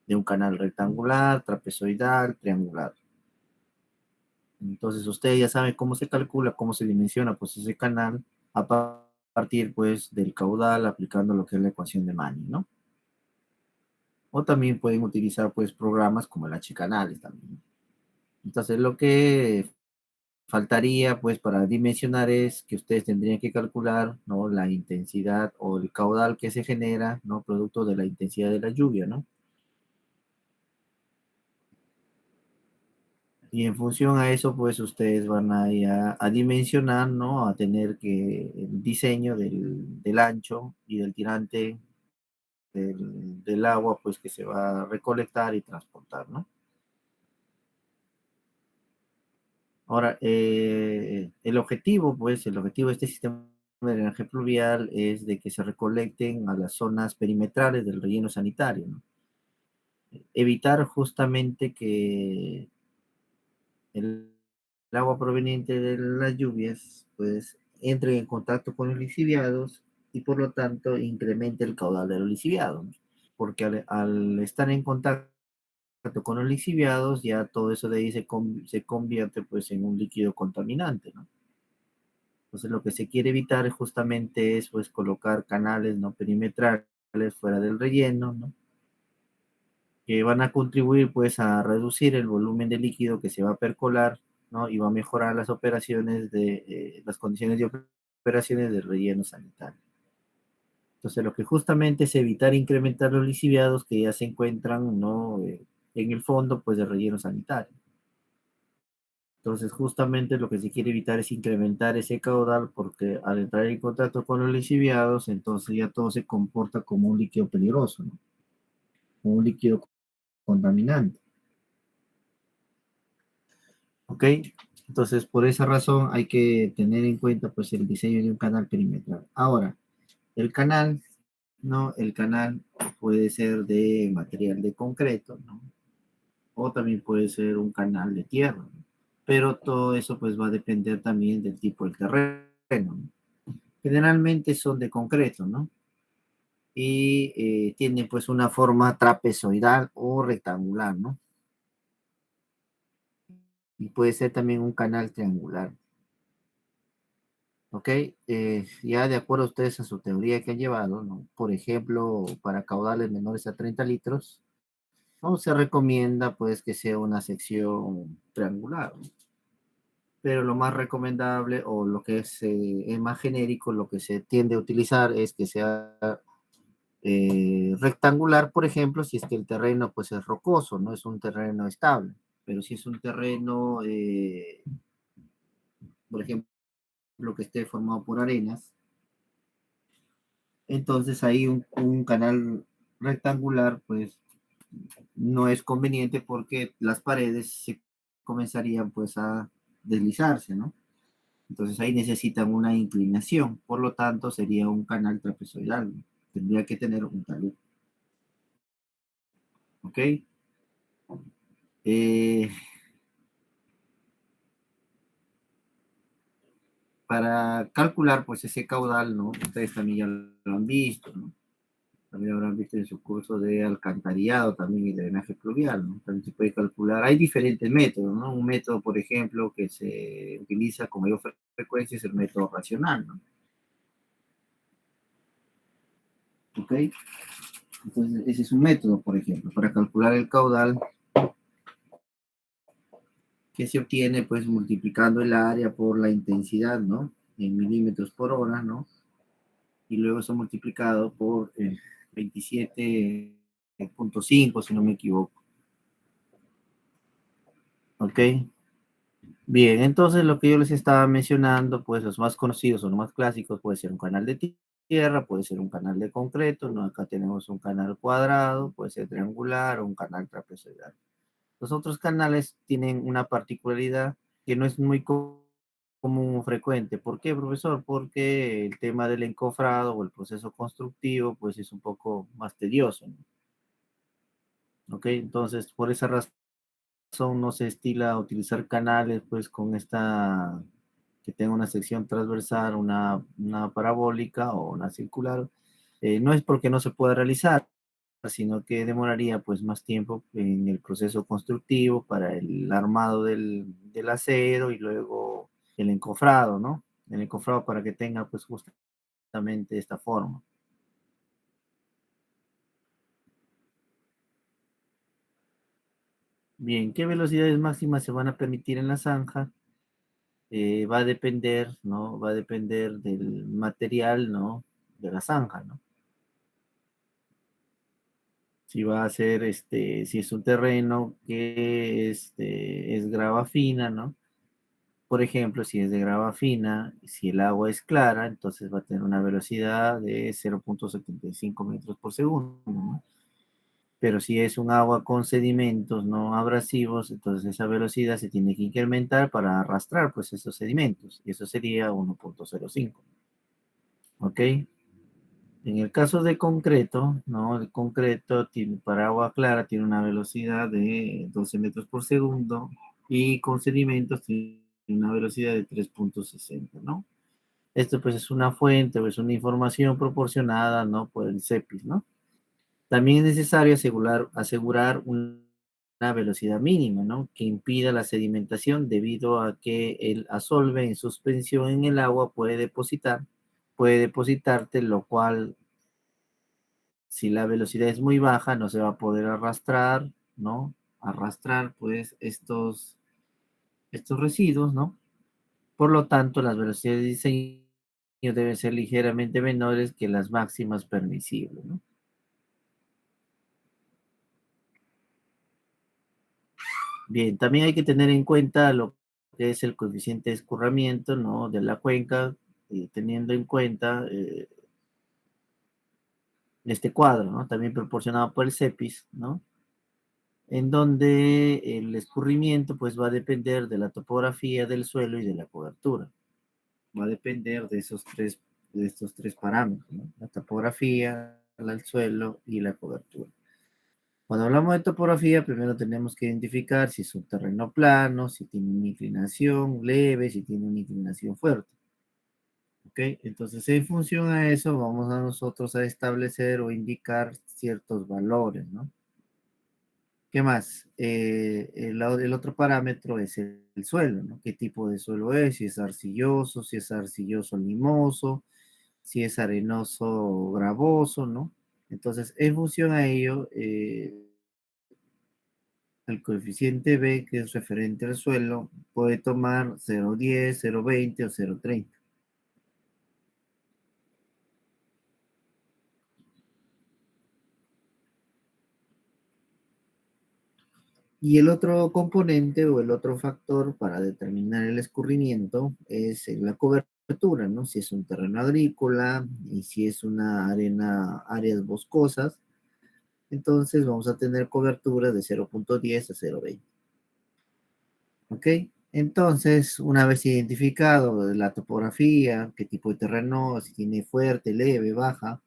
de un canal rectangular, trapezoidal, triangular. Entonces ustedes ya saben cómo se calcula, cómo se dimensiona pues ese canal a partir pues del caudal aplicando lo que es la ecuación de Manning, ¿no? O también pueden utilizar pues programas como el H-canales también. Entonces lo que faltaría pues para dimensionar es que ustedes tendrían que calcular, ¿no?, la intensidad o el caudal que se genera, ¿no?, producto de la intensidad de la lluvia, ¿no? Y en función a eso, pues ustedes van a dimensionar, ¿no? A tener que el diseño del ancho y del tirante del agua, pues que se va a recolectar y transportar, ¿no? Ahora, el objetivo de este sistema de drenaje pluvial es de que se recolecten a las zonas perimetrales del relleno sanitario, ¿no? Evitar justamente que el agua proveniente de las lluvias, pues, entre en contacto con los lixiviados y por lo tanto incremente el caudal de los lixiviados, ¿no? Porque al estar en contacto con los lixiviados, ya todo eso de ahí se convierte pues en un líquido contaminante, ¿no? Entonces lo que se quiere evitar justamente es pues colocar canales no perimetrales fuera del relleno, ¿no?, que van a contribuir pues a reducir el volumen de líquido que se va a percolar, ¿no? Y va a mejorar las operaciones las condiciones de operaciones del relleno sanitario. Entonces lo que justamente es evitar incrementar los lixiviados que ya se encuentran, ¿no?, en el fondo pues del relleno sanitario. Entonces justamente lo que se quiere evitar es incrementar ese caudal porque al entrar en contacto con los lixiviados, entonces ya todo se comporta como un líquido peligroso, ¿no?, como un líquido contaminante. ¿Ok? Entonces, por esa razón hay que tener en cuenta pues el diseño de un canal perimetral. Ahora, el canal, ¿no? El canal puede ser de material de concreto, ¿no? O también puede ser un canal de tierra, ¿no? Pero todo eso pues va a depender también del tipo del terreno, ¿no? Generalmente son de concreto, ¿no? Y tienen pues una forma trapezoidal o rectangular, ¿no? Y puede ser también un canal triangular. ¿Ok? Ya de acuerdo a ustedes a su teoría que han llevado, ¿no? Por ejemplo, para caudales menores a 30 litros, no se recomienda pues que sea una sección triangular, ¿no? Pero lo más recomendable o lo que es más genérico, lo que se tiende a utilizar es que sea rectangular, por ejemplo, si es que el terreno pues es rocoso, no es un terreno estable. Pero si es un terreno, por ejemplo, que esté formado por arenas, entonces ahí un canal rectangular pues no es conveniente porque las paredes se comenzarían pues a deslizarse, ¿no? Entonces ahí necesitan una inclinación, por lo tanto sería un canal trapezoidal, ¿no? Tendría que tener un talud, ¿ok? Eh, para calcular pues ese caudal, ¿no? Ustedes también ya lo han visto, ¿no? También habrán visto en su curso de alcantarillado también y drenaje pluvial, ¿no? También se puede calcular. Hay diferentes métodos, ¿no? Un método, por ejemplo, que se utiliza con mayor frecuencia es el método racional, ¿no? ¿Ok? Entonces, ese es un método, por ejemplo, para calcular el caudal que se obtiene, pues, multiplicando el área por la intensidad, ¿no? En milímetros por hora, ¿no? Y luego eso multiplicado por 27,5, si no me equivoco. ¿Ok? Bien, entonces lo que yo les estaba mencionando, pues los más conocidos o los más clásicos puede ser un canal de tierra, puede ser un canal de concreto, ¿no? Acá tenemos un canal cuadrado, puede ser triangular o un canal trapezoidal. Los otros canales tienen una particularidad que no es muy común o frecuente. ¿Por qué, profesor? Porque el tema del encofrado o el proceso constructivo, pues es un poco más tedioso, ¿no? ¿Ok? Entonces, por esa razón no se estila utilizar canales, pues con esta que tenga una sección transversal, una parabólica o una circular. No es porque no se pueda realizar, sino que demoraría pues más tiempo en el proceso constructivo para el armado del acero y luego el encofrado, ¿no? El encofrado para que tenga pues justamente esta forma. Bien, ¿qué velocidades máximas se van a permitir en la zanja? Va a depender, ¿no? Va a depender del material, ¿no? De la zanja, ¿no? Si va a ser, si es un terreno que es grava fina, ¿no? Por ejemplo, si es de grava fina, si el agua es clara, entonces va a tener una velocidad de 0,75 metros por segundo, ¿no? Pero si es un agua con sedimentos no abrasivos, entonces esa velocidad se tiene que incrementar para arrastrar pues esos sedimentos, y eso sería 1,05. ¿Ok? En el caso de concreto, ¿no? El concreto para agua clara tiene una velocidad de 12 metros por segundo y con sedimentos tiene una velocidad de 3,60, ¿no? Esto pues es una fuente o es una información proporcionada, ¿no? Por el CEPIS, ¿no? También es necesario asegurar una velocidad mínima, ¿no? Que impida la sedimentación debido a que el asolve en suspensión en el agua puede depositarte, lo cual si la velocidad es muy baja no se va a poder arrastrar, ¿no? Arrastrar pues estos residuos, ¿no? Por lo tanto, las velocidades de diseño deben ser ligeramente menores que las máximas permisibles, ¿no? Bien, también hay que tener en cuenta lo que es el coeficiente de escurrimiento, ¿no? De la cuenca, teniendo en cuenta este cuadro, ¿no? También proporcionado por el CEPIS, ¿no? En donde el escurrimiento pues va a depender de la topografía del suelo y de la cobertura. Va a depender de estos tres parámetros, ¿no? La topografía, el suelo y la cobertura. Cuando hablamos de topografía, primero tenemos que identificar si es un terreno plano, si tiene una inclinación leve, si tiene una inclinación fuerte. ¿Ok? Entonces, en función a eso, vamos a nosotros a establecer o indicar ciertos valores, ¿no? ¿Qué más? El otro parámetro es el suelo, ¿no? ¿Qué tipo de suelo es? Si es arcilloso limoso, si es arenoso gravoso, ¿no? Entonces, en función a ello, el coeficiente B, que es referente al suelo, puede tomar 0,10, 0,20 o 0,30. Y el otro componente o el otro factor para determinar el escurrimiento es la cobertura, ¿no? Si es un terreno agrícola y si es una áreas boscosas, entonces vamos a tener cobertura de 0,10 a 0,20. ¿Ok? Entonces, una vez identificado la topografía, qué tipo de terreno, si tiene fuerte, leve, baja,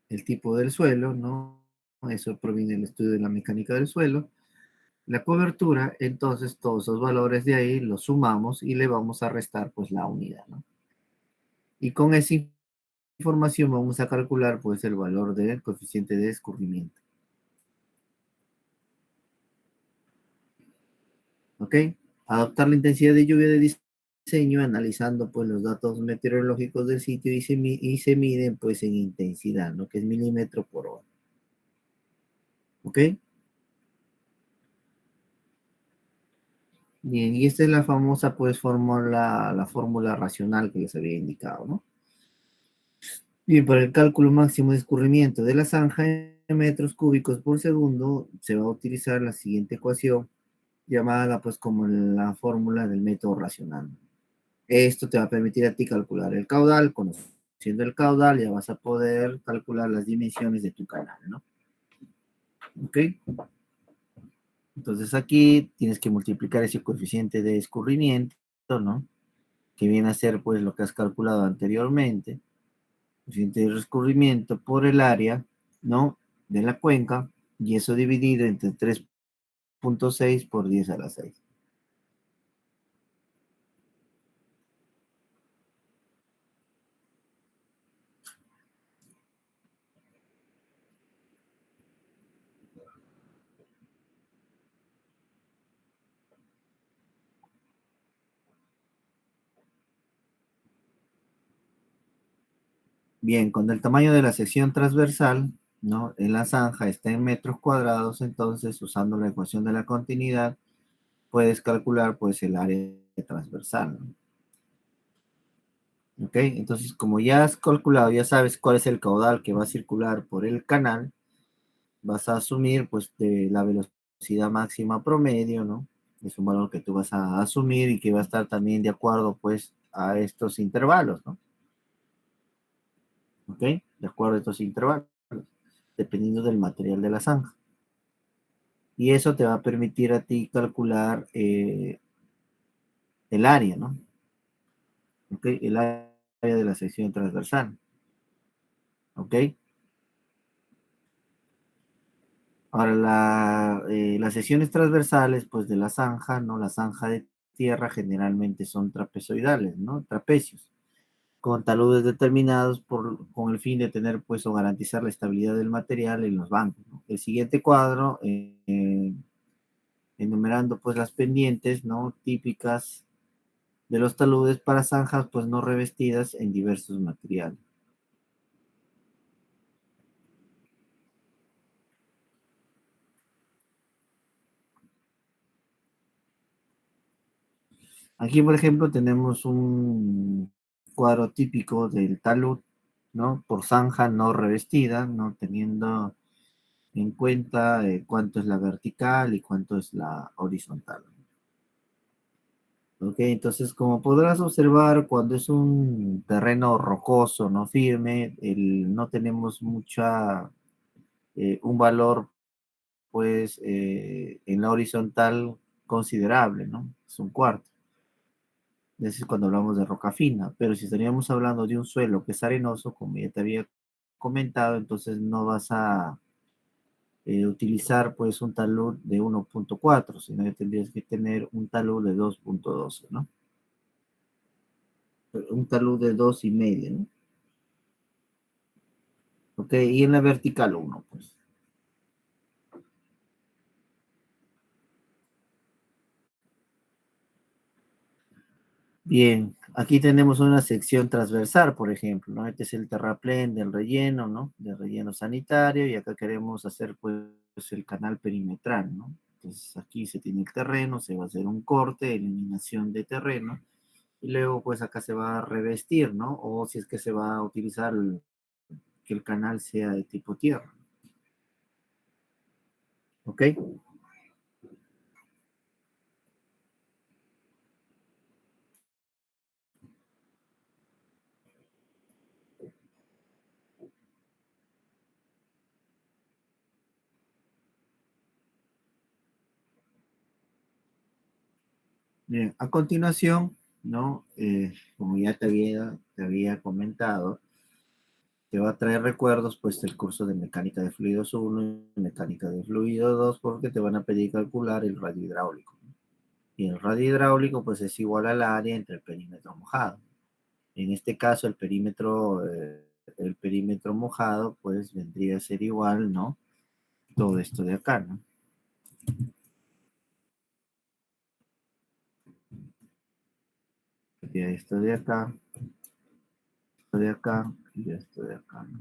el tipo del suelo, ¿no? Eso proviene del estudio de la mecánica del suelo. La cobertura, entonces todos esos valores de ahí los sumamos y le vamos a restar pues la unidad, ¿no? Y con esa información vamos a calcular pues el valor del coeficiente de escurrimiento, ¿ok? Adaptar la intensidad de lluvia de diseño analizando pues los datos meteorológicos del sitio y se miden pues en intensidad, ¿no? Que es milímetro por hora, ¿ok? Bien, y esta es la famosa pues fórmula, la fórmula racional que les había indicado, ¿no? Bien, para el cálculo máximo de escurrimiento de la zanja en metros cúbicos por segundo, se va a utilizar la siguiente ecuación, llamada pues como la fórmula del método racional. Esto te va a permitir a ti calcular el caudal. Conociendo el caudal, ya vas a poder calcular las dimensiones de tu canal, ¿no? ¿Ok? Entonces aquí tienes que multiplicar ese coeficiente de escurrimiento, ¿no? Que viene a ser pues lo que has calculado anteriormente, coeficiente de escurrimiento por el área, ¿no? De la cuenca, y eso dividido entre 3,6 por 10 a la 6. Bien, cuando el tamaño de la sección transversal, ¿no? En la zanja está en metros cuadrados, entonces usando la ecuación de la continuidad, puedes calcular pues el área transversal, ¿no? ¿Ok? Entonces, como ya has calculado, ya sabes cuál es el caudal que va a circular por el canal, vas a asumir pues de la velocidad máxima promedio, ¿no? Es un valor que tú vas a asumir y que va a estar también de acuerdo pues a estos intervalos, ¿no? ¿Ok? De acuerdo a estos intervalos, dependiendo del material de la zanja. Y eso te va a permitir a ti calcular el área, ¿no? ¿Ok? El área de la sección transversal, ¿ok? Ahora, las secciones transversales, pues de la zanja, ¿no? La zanja de tierra generalmente son trapezoidales, ¿no? Trapecios, con taludes determinados con el fin de tener, pues, o garantizar la estabilidad del material en los bancos, ¿no? El siguiente cuadro, enumerando, pues, las pendientes, ¿no? Típicas de los taludes para zanjas, pues, no revestidas en diversos materiales. Aquí, por ejemplo, tenemos un cuadro típico del talud, ¿no? Por zanja no revestida, ¿no? Teniendo en cuenta cuánto es la vertical y cuánto es la horizontal. ¿Ok? Entonces, como podrás observar, cuando es un terreno rocoso, no firme, no tenemos un valor, pues, en la horizontal considerable, ¿no? Es un cuarto. Eso es cuando hablamos de roca fina, pero si estaríamos hablando de un suelo que es arenoso, como ya te había comentado, entonces no vas a utilizar pues un talud de 1.4, sino que tendrías que tener un talud de 2.12, ¿no? Un talud de 2,5, ¿no? Ok, y en la vertical uno, pues. Bien, aquí tenemos una sección transversal, por ejemplo, ¿no? Este es el terraplén del relleno, ¿no? Del relleno sanitario, y acá queremos hacer, pues, el canal perimetral, ¿no? Entonces, aquí se tiene el terreno, se va a hacer un corte, eliminación de terreno, y luego, pues, acá se va a revestir, ¿no? O si es que se va a utilizar que el canal sea de tipo tierra, ¿ok? Bien, a continuación, ¿no? Como ya te había comentado, te va a traer recuerdos, pues, del curso de mecánica de fluidos uno y mecánica de fluido 2 porque te van a pedir calcular el radio hidráulico, ¿no? Y el radio hidráulico, pues, es igual al área entre el perímetro mojado. En este caso, el perímetro mojado, pues, vendría a ser igual, ¿no? Todo esto de acá, ¿no? Sería esto de acá, esto de acá y esto de acá, ¿no?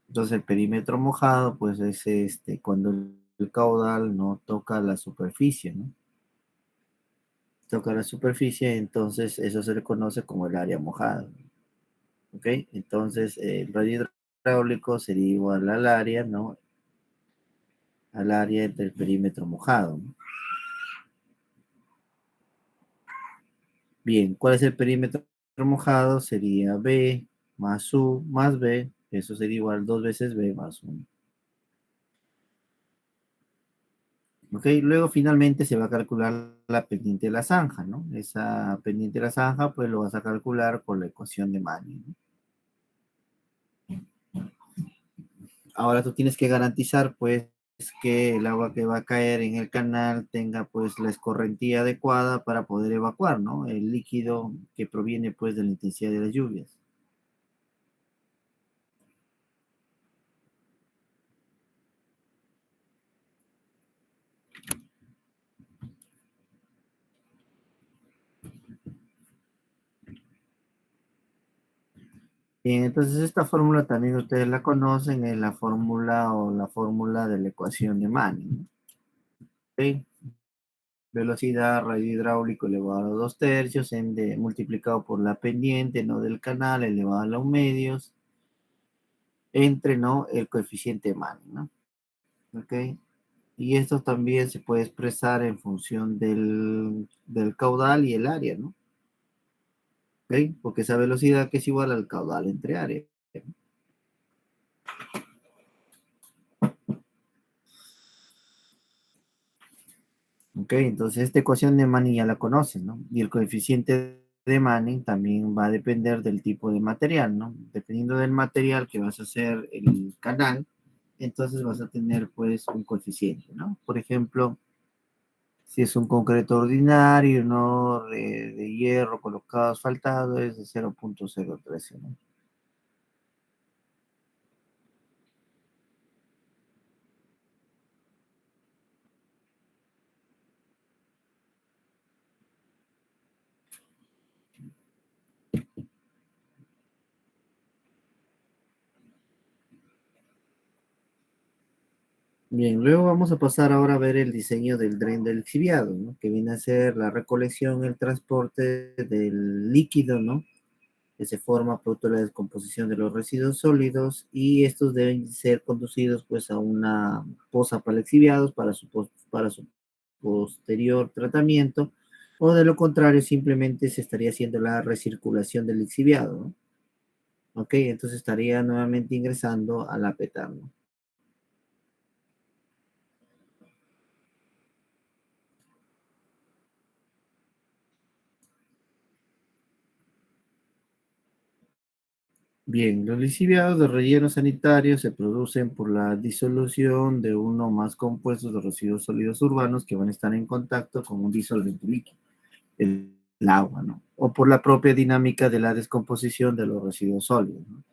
Entonces, el perímetro mojado, pues, es cuando el caudal no toca la superficie, ¿no? Toca la superficie, entonces eso se le conoce como el área mojada, ¿ok? Entonces el radio hidráulico sería igual al área, ¿no? Al área del perímetro mojado, ¿no? Bien, ¿cuál es el perímetro mojado? Sería B más U más B, eso sería igual 2 veces B más 1. ¿Ok? Luego finalmente se va a calcular la pendiente de la zanja, ¿no? Esa pendiente de la zanja, pues lo vas a calcular con la ecuación de Manning, ¿no? Ahora tú tienes que garantizar, pues, que el agua que va a caer en el canal tenga, pues, la escorrentía adecuada para poder evacuar, ¿no? El líquido que proviene, pues, de la intensidad de las lluvias. Bien, entonces esta fórmula también ustedes la conocen, es la fórmula o la fórmula de la ecuación de Manning, ¿ok? Velocidad radio hidráulico elevado a 2 tercios, multiplicado por la pendiente, ¿no? Del canal elevado a los medios, entre, ¿no? El coeficiente de Manning, ¿no? ¿Ok? Y esto también se puede expresar en función del caudal y el área, ¿no? ¿Ok? Porque esa velocidad que es igual al caudal entre área. ¿Ok? Entonces esta ecuación de Manning ya la conocen, ¿no? Y el coeficiente de Manning también va a depender del tipo de material, ¿no? Dependiendo del material que vas a hacer el canal, entonces vas a tener pues un coeficiente, ¿no? Por ejemplo, si es un concreto ordinario, ¿no? De hierro colocado asfaltado, es de 0,013, ¿no? Bien, luego vamos a pasar ahora a ver el diseño del dren del lixiviado, ¿no? Que viene a ser la recolección, el transporte del líquido, ¿no? Que se forma producto de la descomposición de los residuos sólidos y estos deben ser conducidos pues a una poza para lixiviados para su posterior tratamiento o de lo contrario simplemente se estaría haciendo la recirculación del lixiviado, ¿no? Ok, entonces estaría nuevamente ingresando a la PETAR, ¿no? Bien, los lixiviados de relleno sanitario se producen por la disolución de uno o más compuestos de residuos sólidos urbanos que van a estar en contacto con un disolvente líquido, el agua, ¿no? O por la propia dinámica de la descomposición de los residuos sólidos, ¿no?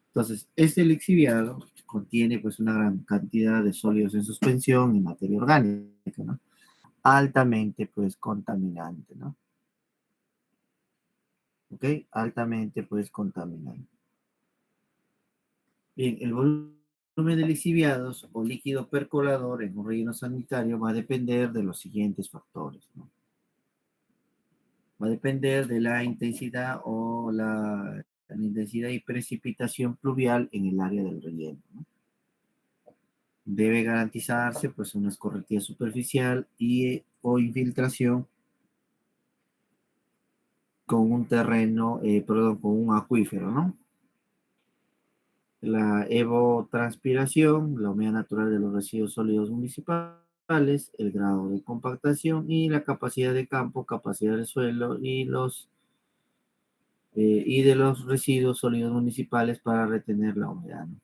Entonces, este lixiviado contiene pues una gran cantidad de sólidos en suspensión y materia orgánica, ¿no? Altamente pues contaminante, ¿no? ¿Ok? Altamente pues contaminante. Bien, el volumen de lixiviados o líquido percolador en un relleno sanitario va a depender de los siguientes factores, ¿no? Va a depender de la intensidad o la intensidad y precipitación pluvial en el área del relleno, ¿no? Debe garantizarse pues una escorrentía superficial o infiltración con un terreno, perdón, con un acuífero, ¿no? La evotranspiración, la humedad natural de los residuos sólidos municipales, el grado de compactación y la capacidad de campo, capacidad del suelo y de los residuos sólidos municipales para retener la humedad, ¿no?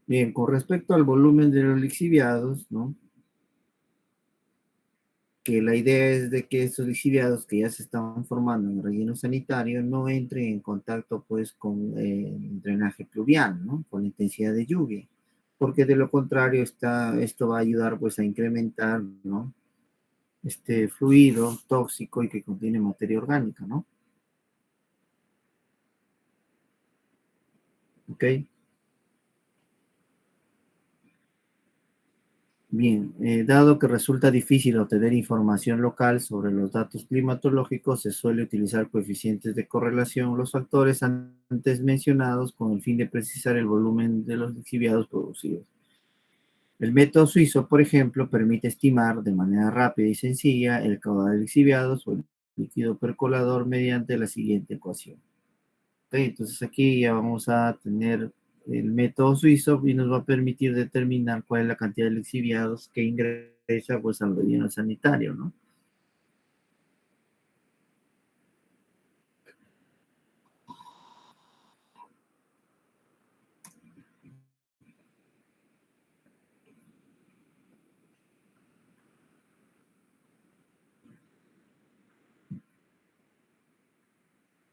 Bien, con respecto al volumen de los lixiviados, ¿no? Que la idea es de que estos lixiviados que ya se estaban formando en el relleno sanitario no entren en contacto pues con el drenaje pluvial, ¿no? Con la intensidad de lluvia, porque de lo contrario esto va a ayudar pues a incrementar, ¿no? Este fluido tóxico y que contiene materia orgánica, ¿no? ¿Ok? Bien, dado que resulta difícil obtener información local sobre los datos climatológicos, se suele utilizar coeficientes de correlación, los factores antes mencionados, con el fin de precisar el volumen de los lixiviados producidos. El método suizo, por ejemplo, permite estimar de manera rápida y sencilla el caudal de lixiviados o el líquido percolador mediante la siguiente ecuación. Ok, entonces aquí ya vamos a tener el método suizo y nos va a permitir determinar cuál es la cantidad de lixiviados que ingresa pues al relleno sanitario, ¿no?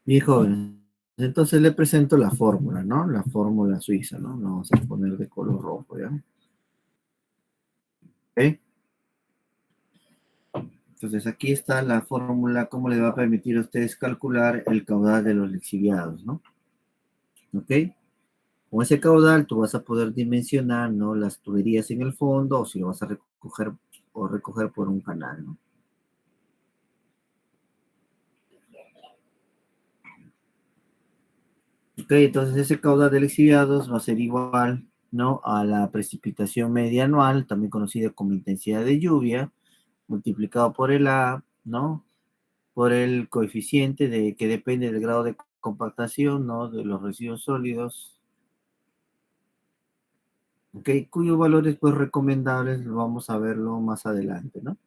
Bien, jóvenes. Entonces le presento la fórmula, ¿no? La fórmula suiza, ¿no? La vamos a poner de color rojo, ¿ya? ¿Ok? Entonces aquí está la fórmula, cómo le va a permitir a ustedes calcular el caudal de los lixiviados, ¿no? ¿Ok? Con ese caudal tú vas a poder dimensionar, ¿no? Las tuberías en el fondo o si lo vas a recoger o recoger por un canal, ¿no? Ok, entonces ese caudal de lixiviados va a ser igual, ¿no? A la precipitación media anual, también conocida como intensidad de lluvia, multiplicado por el A, ¿no? Por el coeficiente de que depende del grado de compactación, ¿no? De los residuos sólidos, ¿ok? Cuyos valores, pues, recomendables, vamos a verlo más adelante, ¿no?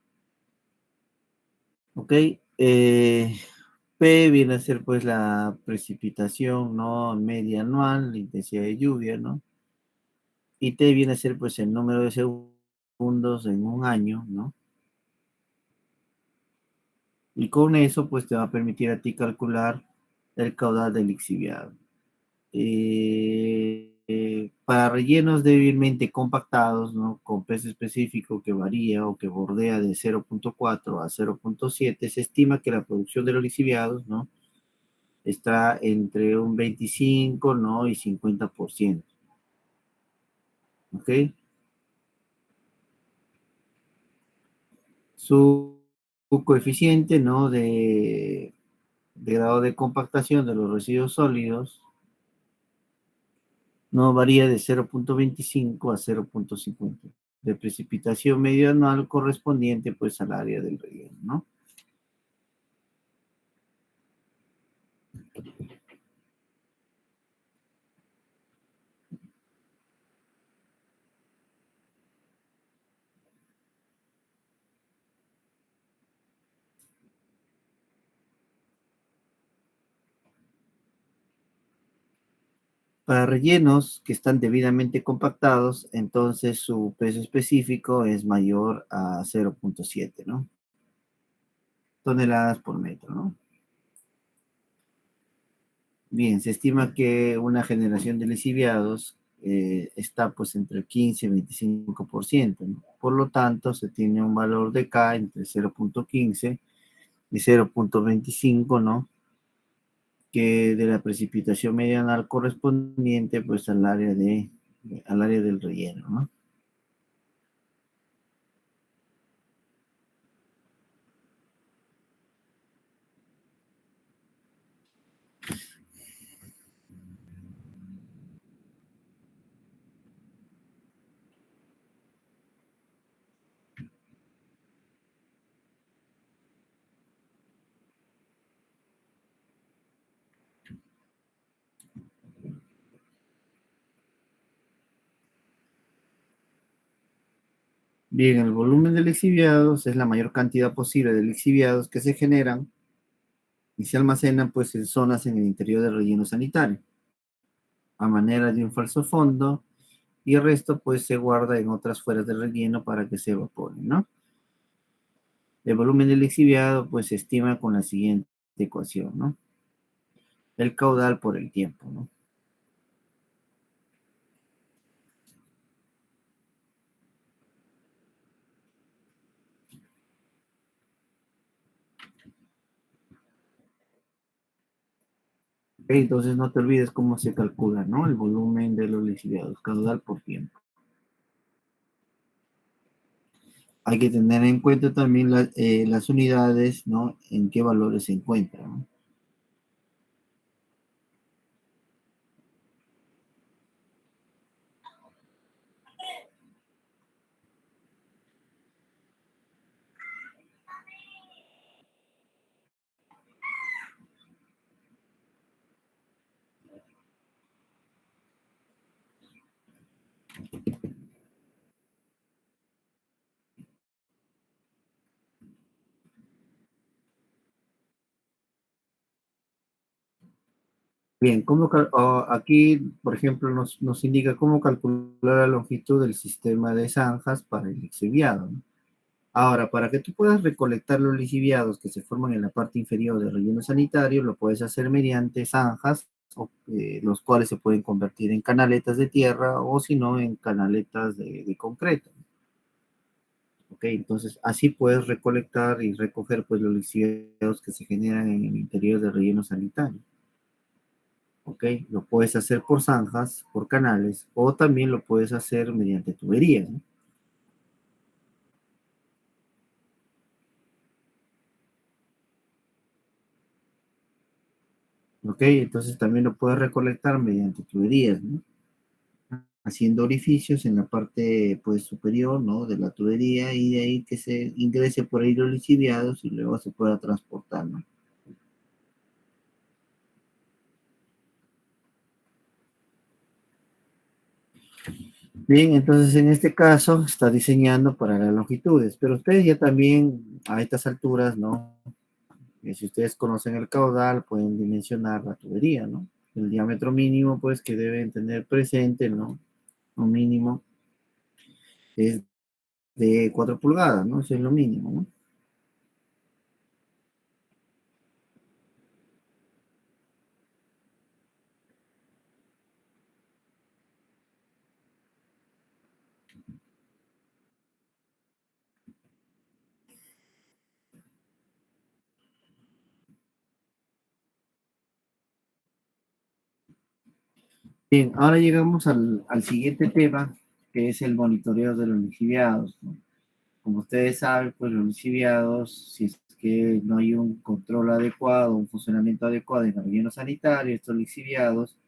¿Ok? P viene a ser, pues, la precipitación, ¿no? Media anual, la intensidad de lluvia, ¿no? Y T viene a ser, pues, el número de segundos en un año, ¿no? Y con eso, pues, te va a permitir a ti calcular el caudal del lixiviado. Para rellenos débilmente compactados, ¿no? Con peso específico que varía o que bordea de 0.4 a 0.7, se estima que la producción de los lixiviados, ¿no? Está entre un 25, ¿no? Y 50%, ¿ok? Su, su coeficiente, ¿no? De grado de compactación de los residuos sólidos no varía de 0.25 a 0.50 de precipitación medio anual correspondiente pues al área del relleno, ¿no? Para rellenos que están debidamente compactados, entonces su peso específico es mayor a 0.7, ¿no? Toneladas por metro, ¿no? Bien, se estima que una generación de lixiviados está pues entre 15 y 25%, ¿no? Por lo tanto, se tiene un valor de K entre 0.15 y 0.25, ¿no? Que de la precipitación medianal correspondiente pues al área del relleno, ¿no? Bien, el volumen de lixiviados es la mayor cantidad posible de lixiviados que se generan y se almacenan pues en zonas en el interior del relleno sanitario, a manera de un falso fondo, y el resto pues se guarda en otras fueras del relleno para que se evaporen, ¿no? El volumen del lixiviado pues se estima con la siguiente ecuación, ¿no? El caudal por el tiempo, ¿no? Ok, entonces no te olvides cómo se calcula, ¿no? El volumen de los lixiviados, caudal por tiempo. Hay que tener en cuenta también las unidades, ¿no? En qué valores se encuentran, ¿no? Bien, aquí, por ejemplo, nos indica cómo calcular la longitud del sistema de zanjas para el lixiviado, ¿no? Ahora, para que tú puedas recolectar los lixiviados que se forman en la parte inferior del relleno sanitario, lo puedes hacer mediante zanjas, los cuales se pueden convertir en canaletas de tierra o si no en canaletas de concreto. ¿Ok? Entonces, así puedes recolectar y recoger pues, los lixiviados que se generan en el interior del relleno sanitario. ¿Ok? Lo puedes hacer por zanjas, por canales, o también lo puedes hacer mediante tuberías, ¿no? ¿Ok? Entonces también lo puedes recolectar mediante tuberías, ¿no? Haciendo orificios en la parte pues superior, ¿no? De la tubería y de ahí que se ingrese por ahí los lixiviados y luego se pueda transportar, ¿no? Bien, entonces en este caso está diseñando para las longitudes, pero ustedes ya también a estas alturas, ¿no? Si ustedes conocen el caudal, pueden dimensionar la tubería, ¿no? El diámetro mínimo, pues, que deben tener presente, ¿no? Un mínimo es de 4 pulgadas, ¿no? Eso es lo mínimo, ¿no? Bien, ahora llegamos al siguiente tema, que es el monitoreo de los lixiviados, ¿no? Como ustedes saben, pues los lixiviados, si es que no hay un control adecuado, un funcionamiento adecuado en el relleno sanitario, estos lixiviados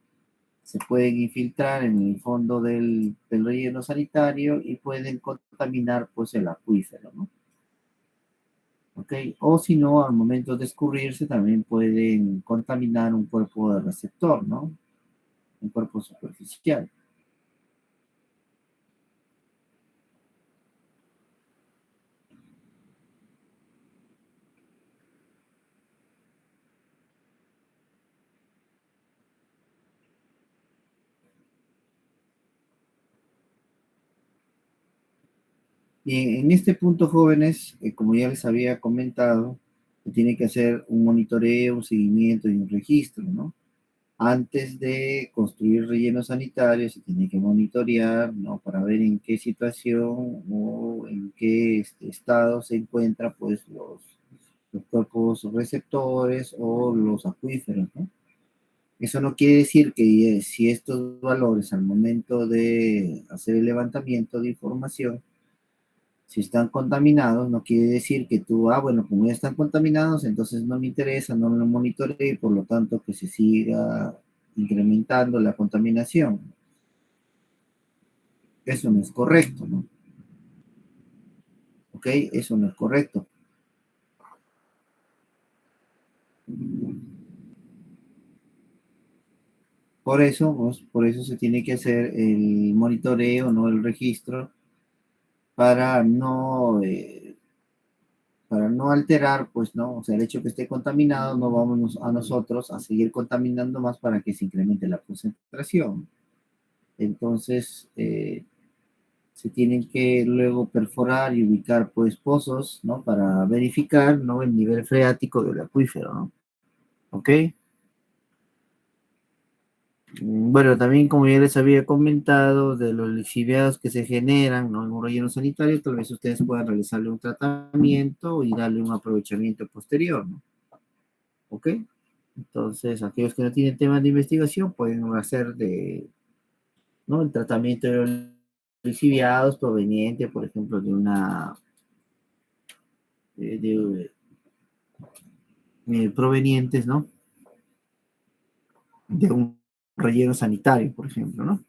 se pueden infiltrar en el fondo del relleno sanitario y pueden contaminar pues el acuífero, ¿no? ¿Ok? O si no, al momento de escurrirse también pueden contaminar un cuerpo de receptor, ¿no? Un cuerpo superficial. Y en este punto, jóvenes, como ya les había comentado, se tiene que hacer un monitoreo, un seguimiento y un registro, ¿no? Antes de construir rellenos sanitarios, se tiene que monitorear, ¿no? Para ver en qué situación o en qué estado se encuentran, pues, los cuerpos receptores o los acuíferos, ¿no? Eso no quiere decir que si estos valores al momento de hacer el levantamiento de información si están contaminados, no quiere decir que tú, bueno, como ya están contaminados, entonces no me interesa, no lo monitoreo y por lo tanto que se siga incrementando la contaminación. Eso no es correcto, ¿no? ¿Ok? Eso no es correcto. Por eso, pues, por eso se tiene que hacer el monitoreo, no el registro, para no alterar, pues, ¿no? O sea, el hecho que esté contaminado, no vamos a nosotros a seguir contaminando más para que se incremente la concentración. Entonces, se tienen que luego perforar y ubicar pues pozos, ¿no? Para verificar, ¿no? El nivel freático del acuífero, ¿no? ¿Ok? Bueno, también como ya les había comentado, de los lixiviados que se generan, ¿no? En un relleno sanitario, tal vez ustedes puedan realizarle un tratamiento y darle un aprovechamiento posterior, ¿no? ¿Ok? Entonces, aquellos que no tienen temas de investigación pueden hacer ¿no? El tratamiento de los lixiviados proveniente, por ejemplo, de provenientes, ¿no? De un relleno sanitario, por ejemplo, ¿no?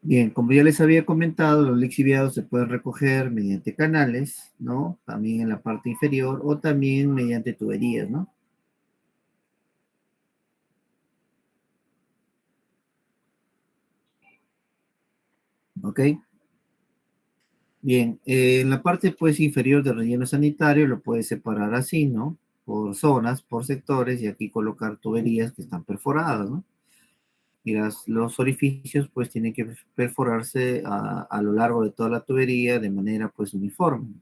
Bien, como ya les había comentado, los lixiviados se pueden recoger mediante canales, ¿no? También en la parte inferior o también mediante tuberías, ¿no? ¿Ok? Bien, en la parte pues inferior del relleno sanitario lo puedes separar así, ¿no? Por zonas, por sectores y aquí colocar tuberías que están perforadas, ¿no? Y los orificios pues tienen que perforarse a lo largo de toda la tubería de manera pues uniforme.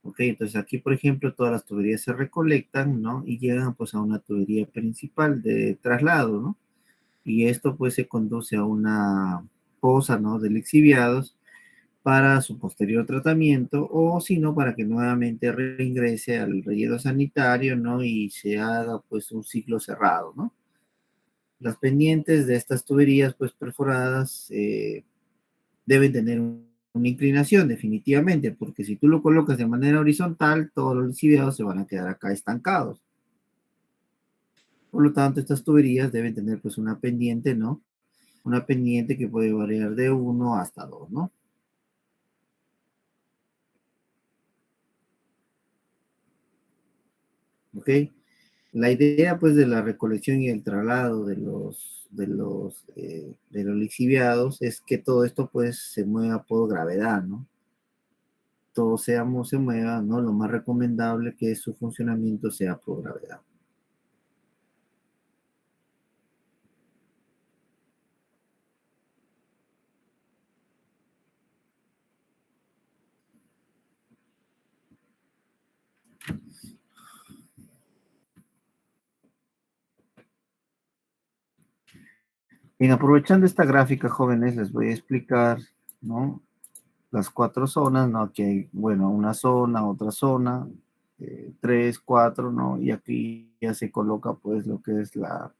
Ok, entonces aquí por ejemplo todas las tuberías se recolectan, ¿no? Y llegan pues a una tubería principal de traslado, ¿no? Y esto pues se conduce a una fosa, ¿no? De lixiviados para su posterior tratamiento o si no para que nuevamente reingrese al relleno sanitario, ¿no? Y se haga pues un ciclo cerrado, ¿no? Las pendientes de estas tuberías pues perforadas deben tener una inclinación definitivamente, porque si tú lo colocas de manera horizontal, todos los lixiviados se van a quedar acá estancados. Por lo tanto, estas tuberías deben tener pues una pendiente, ¿no? Una pendiente que puede variar de 1 hasta 2, ¿no? ¿Ok? La idea pues de la recolección y el traslado de los lixiviados es que todo esto pues se mueva por gravedad, ¿no? Todo se mueva, ¿no? Lo más recomendable que su funcionamiento sea por gravedad. Bien, aprovechando esta gráfica, jóvenes, les voy a explicar, ¿no? Las 4 zonas, ¿no? Aquí hay, bueno, una zona, otra zona, 3, 4, ¿no? Y aquí ya se coloca, pues, lo que es la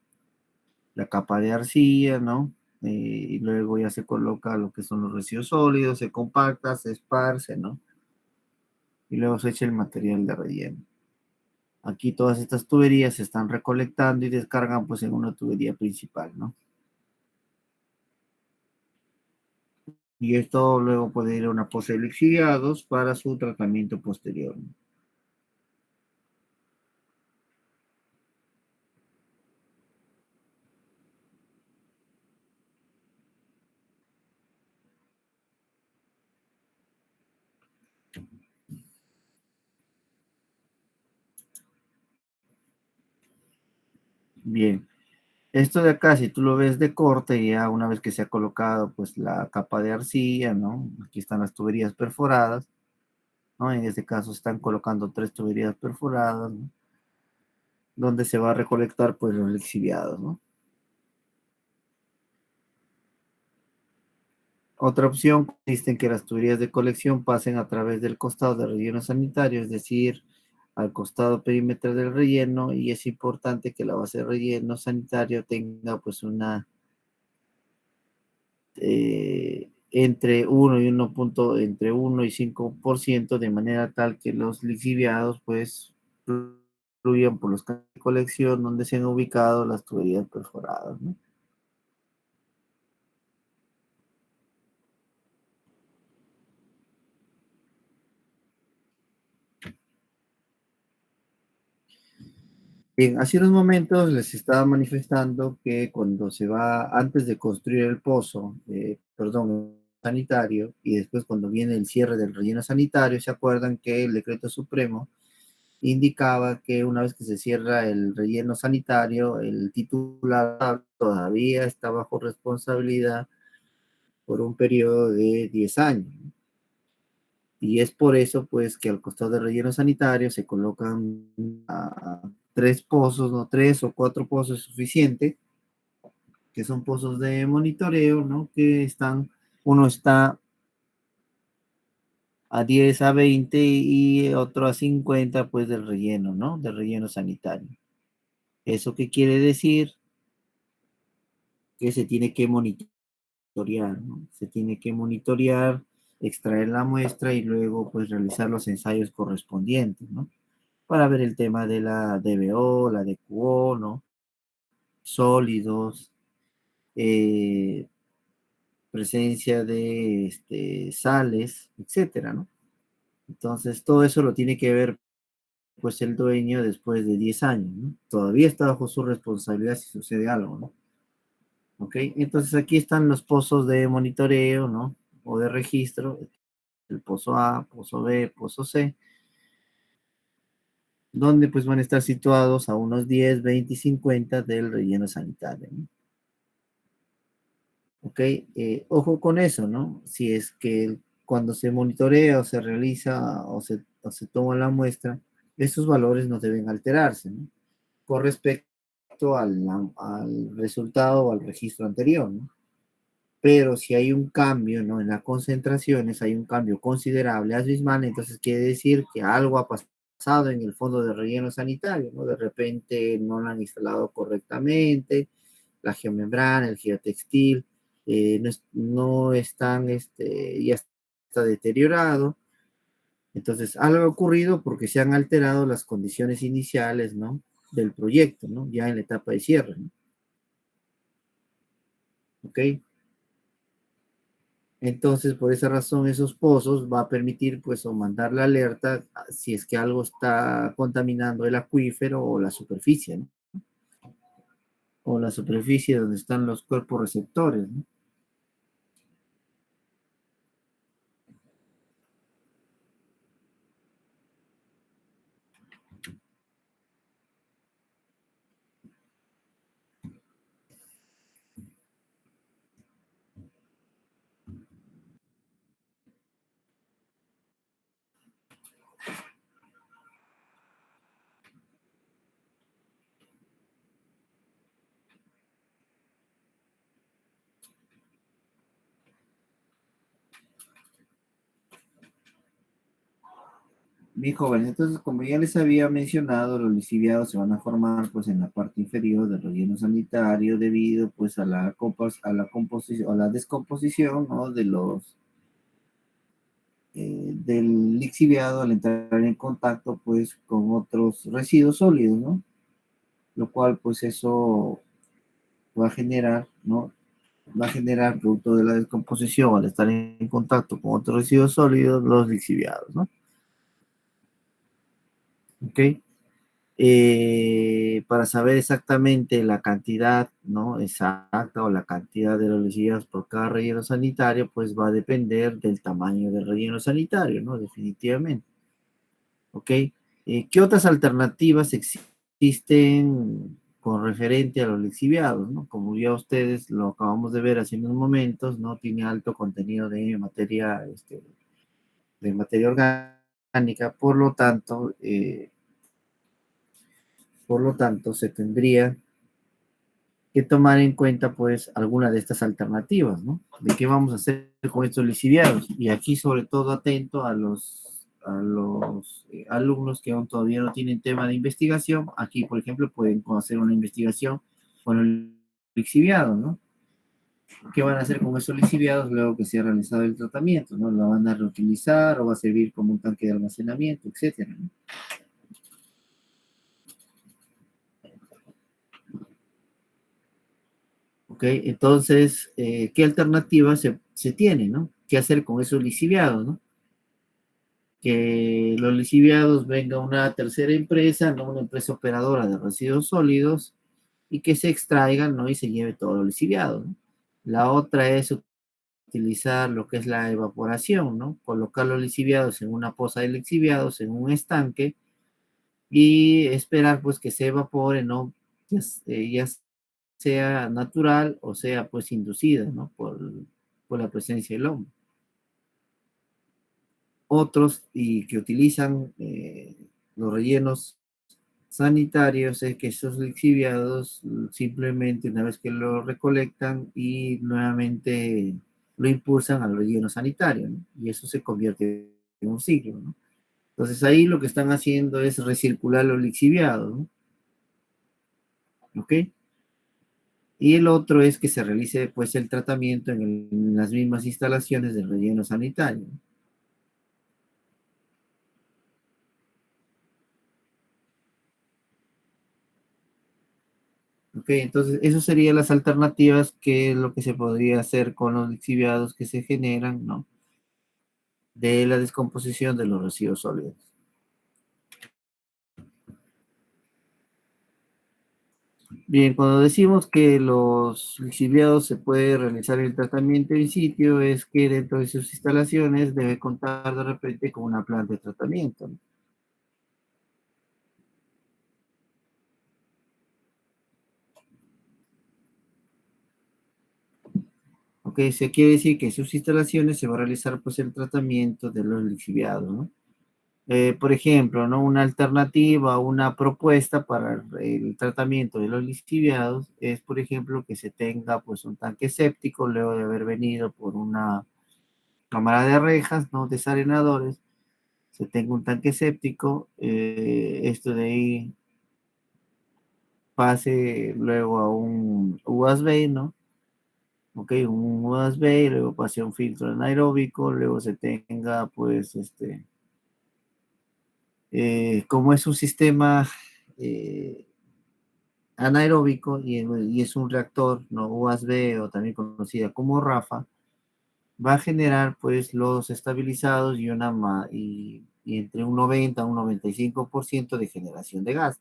capa de arcilla, ¿no? Y luego ya se coloca lo que son los residuos sólidos, se compacta, se esparce, ¿no? Y luego se echa el material de relleno. Aquí todas estas tuberías se están recolectando y descargan, pues, en una tubería principal, ¿no? Y esto luego puede ir a una pose de lixiviados para su tratamiento posterior. Bien, esto de acá, si tú lo ves de corte, ya una vez que se ha colocado pues la capa de arcilla, ¿no? Aquí están las tuberías perforadas, ¿no? En este caso están colocando 3 tuberías perforadas, ¿no? Donde se va a recolectar pues los lixiviados, ¿no? Otra opción consiste en que las tuberías de colección pasen a través del costado del relleno sanitario, es decir, al costado perímetro del relleno, y es importante que la base de relleno sanitario tenga pues una entre 1 y 5%, de manera tal que los lixiviados pues fluyan por los canales de colección donde se han ubicado las tuberías perforadas, ¿no? Bien, hace unos momentos les estaba manifestando que cuando se va, antes de construir el pozo, perdón, sanitario, y después cuando viene el cierre del relleno sanitario, ¿se acuerdan que el decreto supremo indicaba que una vez que se cierra el relleno sanitario, el titular todavía está bajo responsabilidad por un periodo de 10 años? Y es por eso, pues, que al costado del relleno sanitario se colocan 3 pozos, ¿no? 3 o 4 pozos es suficiente, que son pozos de monitoreo, ¿no? Que están, uno está a 10 a 20 y otro a 50, pues, del relleno, ¿no? Del relleno sanitario. ¿Eso qué quiere decir? Que se tiene que monitorear, ¿no? Se tiene que monitorear, extraer la muestra y luego, pues, realizar los ensayos correspondientes, ¿no? Para ver el tema de la DBO, la DQO, ¿no? Sólidos, eh, presencia de sales, etcétera, ¿no? Entonces, todo eso lo tiene que ver, pues, el dueño después de 10 años, ¿no? Todavía está bajo su responsabilidad si sucede algo, ¿no? ¿Ok? Entonces aquí están los pozos de monitoreo, ¿no? O de registro, el pozo A, pozo B, pozo C, donde pues van a estar situados a unos 10, 20 y 50 del relleno sanitario, ¿no? ¿Ok? Ojo con eso, ¿no? Si es que cuando se monitorea o se realiza o se toma la muestra, esos valores no deben alterarse, ¿no? Con respecto al resultado o al registro anterior, ¿no? Pero si hay un cambio, ¿no? En las concentraciones, hay un cambio considerable abismal, entonces quiere decir que algo ha pasado en el fondo de relleno sanitario, ¿no? De repente no lo han instalado correctamente, la geomembrana, el geotextil, no están, ya está deteriorado. Entonces, algo ha ocurrido porque se han alterado las condiciones iniciales, ¿no? Del proyecto, ¿no? Ya en la etapa de cierre, ¿no? ¿Ok? Entonces, por esa razón, esos pozos va a permitir, pues, o mandar la alerta si es que algo está contaminando el acuífero o la superficie, ¿no? O la superficie donde están los cuerpos receptores, ¿no? Bien, jóvenes, entonces, como ya les había mencionado, los lixiviados se van a formar, pues, en la parte inferior del relleno sanitario debido, pues, a la composición, a la descomposición, ¿no? Del lixiviado al entrar en contacto, pues, con otros residuos sólidos, ¿no? Lo cual, pues, eso va a generar, ¿no? Va a generar, producto de la descomposición, al estar en contacto con otros residuos sólidos, los lixiviados, ¿no? ¿Ok? Para saber exactamente la cantidad, ¿no? Exacta o la cantidad de los lixiviados por cada relleno sanitario, pues va a depender del tamaño del relleno sanitario, ¿no? Definitivamente. ¿Ok? ¿Qué otras alternativas existen con referente a los lixiviados, ¿no? Como ya ustedes lo acabamos de ver hace unos momentos, ¿no? Tiene alto contenido de materia orgánica, por lo tanto, se tendría que tomar en cuenta, pues, alguna de estas alternativas, ¿no? De qué vamos a hacer con estos lixiviados. Y aquí, sobre todo, atento a los alumnos que aún todavía no tienen tema de investigación. Aquí, por ejemplo, pueden hacer una investigación con el lixiviado, ¿no? ¿Qué van a hacer con esos lixiviados luego que se ha realizado el tratamiento, ¿no? ¿Lo van a reutilizar o va a servir como un tanque de almacenamiento, etcétera, ¿no? ¿Ok? Entonces, ¿qué alternativas se tiene, ¿no? ¿Qué hacer con esos lixiviados, ¿no? Que los lixiviados venga una tercera empresa, no una empresa operadora de residuos sólidos, y que se extraigan, ¿no? Y se lleve todo lo lixiviado, ¿no? La otra es utilizar lo que es la evaporación, ¿no? Colocar los lixiviados en una poza de lixiviados, en un estanque, y esperar pues que se evapore, ¿no? Ya sea natural o sea pues inducida, ¿no? Por la presencia del hombre. Otros y que utilizan los rellenos sanitarios es que esos lixiviados simplemente una vez que lo recolectan y nuevamente lo impulsan al relleno sanitario, ¿no? Y eso se convierte en un ciclo, ¿no? Entonces ahí lo que están haciendo es recircular los lixiviados, ¿no? ¿Ok? Y el otro es que se realice después el tratamiento en las mismas instalaciones del relleno sanitario. Ok, entonces esas serían las alternativas que es lo que se podría hacer con los lixiviados que se generan, ¿no? De la descomposición de los residuos sólidos. Bien, cuando decimos que los lixiviados se puede realizar el tratamiento in sitio, es que dentro de sus instalaciones debe contar de repente con una planta de tratamiento, ¿no? Ok, se quiere decir que en sus instalaciones se va a realizar pues el tratamiento de los lixiviados, ¿no? Por ejemplo, ¿no? Una alternativa, una propuesta para el tratamiento de los lixiviados es, por ejemplo, que se tenga pues un tanque séptico luego de haber venido por una cámara de rejas, ¿no? Desarenadores, se tenga un tanque séptico, esto de ahí pase luego a un USB, ¿no? Ok, un USB, luego pase a un filtro anaeróbico, luego se tenga pues como es un sistema eh, anaeróbico y es un reactor, ¿no? USB o también conocida como Rafa, va a generar pues los estabilizados y entre un 90 a un 95% de generación de gas,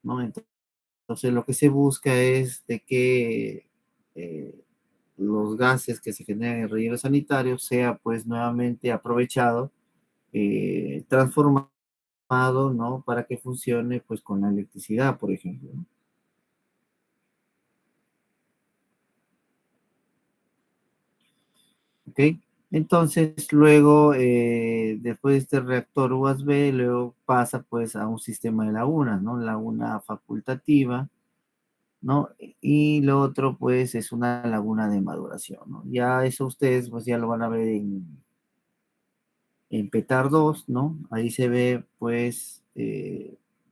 ¿no? Entonces lo que se busca es de que eh, los gases que se generan en el relleno sanitario sea pues nuevamente aprovechado, transformado, ¿no? Para que funcione pues con la electricidad, por ejemplo, ¿no? ¿Ok? Entonces, luego, después de este reactor USB, luego pasa pues a un sistema de lagunas, ¿no? Laguna facultativa, ¿no? Y lo otro pues es una laguna de maduración, ¿no? Ya eso ustedes pues ya lo van a ver en PETAR 2, ¿no? Ahí se ve pues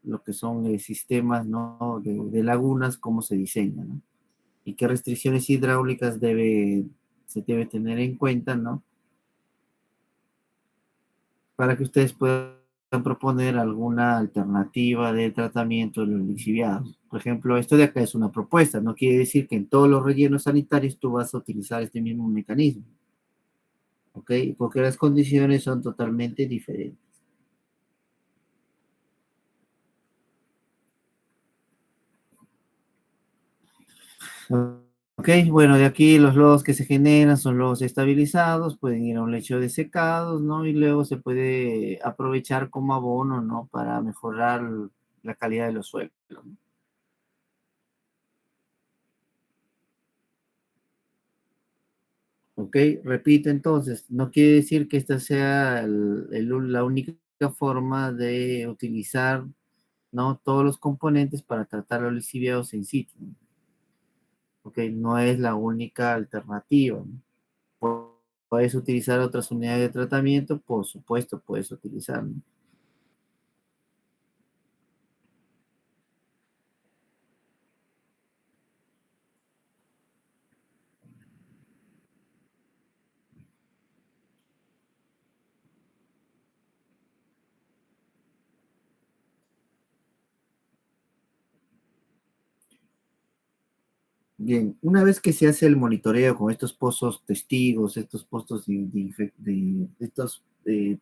lo que son sistemas, ¿no? De lagunas, cómo se diseñan, ¿no? Y qué restricciones hidráulicas se debe tener en cuenta, ¿no? Para que ustedes puedan proponer alguna alternativa de tratamiento de los lixiviados. Por ejemplo, esto de acá es una propuesta, no quiere decir que en todos los rellenos sanitarios tú vas a utilizar este mismo mecanismo, ¿ok? Porque las condiciones son totalmente diferentes. Ok, bueno, de aquí los lodos que se generan son lodos estabilizados, pueden ir a un lecho de secados, ¿no? Y luego se puede aprovechar como abono, ¿no? Para mejorar la calidad de los suelos, ¿no? Ok, repito entonces, no quiere decir que esta sea la única forma de utilizar, ¿no? Todos los componentes para tratar los lixiviados en sitio, ¿no? Ok, no es la única alternativa, ¿no? Puedes utilizar otras unidades de tratamiento, por supuesto, puedes utilizar, ¿no? Bien, una vez que se hace el monitoreo con estos pozos testigos, estos pozos estos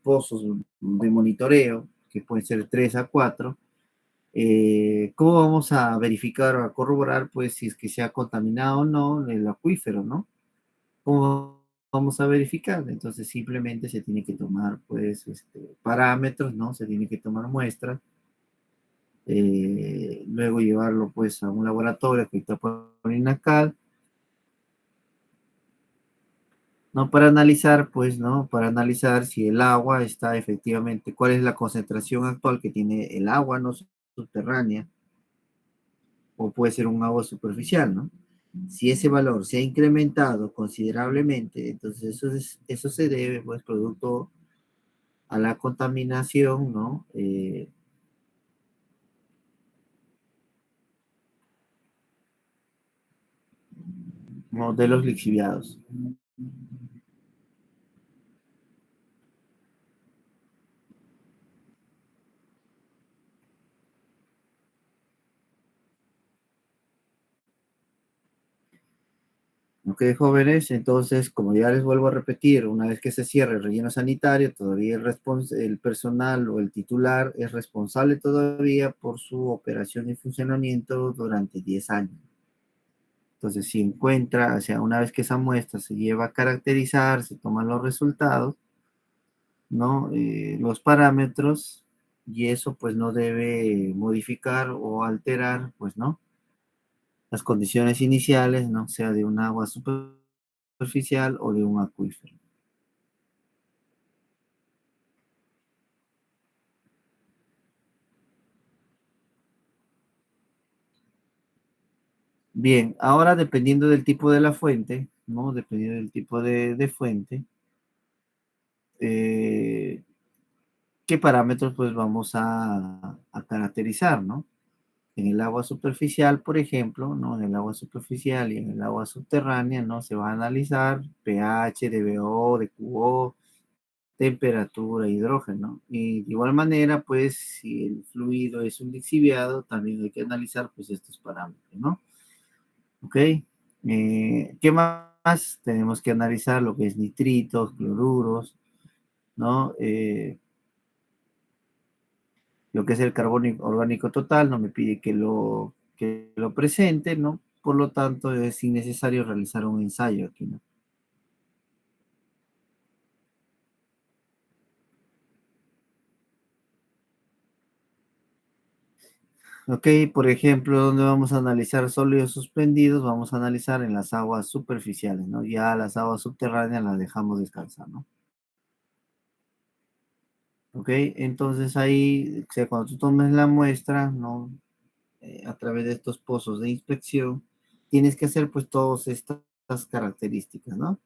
pozos de monitoreo, que pueden ser 3 a 4, ¿cómo vamos a verificar o a corroborar, pues, si es que se ha contaminado o no el acuífero, ¿no? ¿Cómo vamos a verificar? Entonces, simplemente se tiene que tomar, pues, parámetros, ¿no? Se tiene que tomar muestras, luego llevarlo, pues, a un laboratorio que está por INACAL, ¿no? Para analizar, pues, ¿no? Para analizar si el agua está efectivamente, cuál es la concentración actual que tiene el agua, ¿no? Subterránea, o puede ser un agua superficial, ¿no? Si ese valor se ha incrementado considerablemente, entonces eso se debe, pues, producto a la contaminación, ¿no? ¿No? De los lixiviados. Ok, jóvenes, entonces, como ya les vuelvo a repetir, una vez que se cierre el relleno sanitario, todavía el personal o el titular es responsable todavía por su operación y funcionamiento durante 10 años. Entonces, si encuentra, o sea, una vez que esa muestra se lleva a caracterizar, se toman los resultados, ¿no? Los parámetros, y eso pues no debe modificar o alterar, pues, ¿no? Las condiciones iniciales, ¿no? Sea de un agua superficial o de un acuífero. Bien, ahora dependiendo del tipo de la fuente, ¿no? Dependiendo del tipo de fuente, eh, ¿qué parámetros pues vamos a caracterizar, ¿no? En el agua superficial, por ejemplo, ¿no? En el agua superficial y en el agua subterránea, ¿no? Se va a analizar pH, DBO, DQO, temperatura, hidrógeno. Y de igual manera, pues, si el fluido es un lixiviado, también hay que analizar, pues, estos parámetros, ¿no? ¿Ok? ¿Qué más? Tenemos que analizar lo que es nitritos, cloruros, ¿no? Lo que es el carbono orgánico total, no me pide que lo presente, ¿no? Por lo tanto, es innecesario realizar un ensayo aquí, ¿no? Ok, por ejemplo, donde vamos a analizar sólidos suspendidos, vamos a analizar en las aguas superficiales, ¿no? Ya las aguas subterráneas las dejamos descansar, ¿no? Ok, entonces ahí, o sea, cuando tú tomes la muestra, ¿no? A través de estos pozos de inspección, tienes que hacer pues todas estas características, ¿no?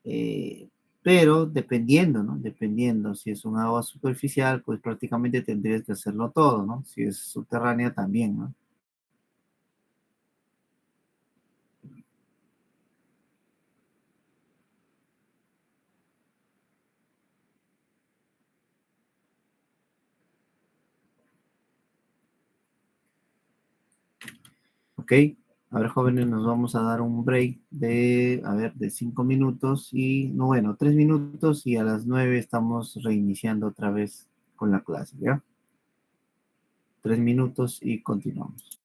Eh, pero dependiendo, ¿no? Dependiendo, si es un agua superficial, pues prácticamente tendrías que hacerlo todo, ¿no? Si es subterránea también, ¿no? ¿Ok? A ver, jóvenes, nos vamos a dar un break de, a ver, de 5 minutos y, no, bueno, 3 minutos y a las 9 estamos reiniciando otra vez con la clase, ¿ya? 3 minutos y continuamos.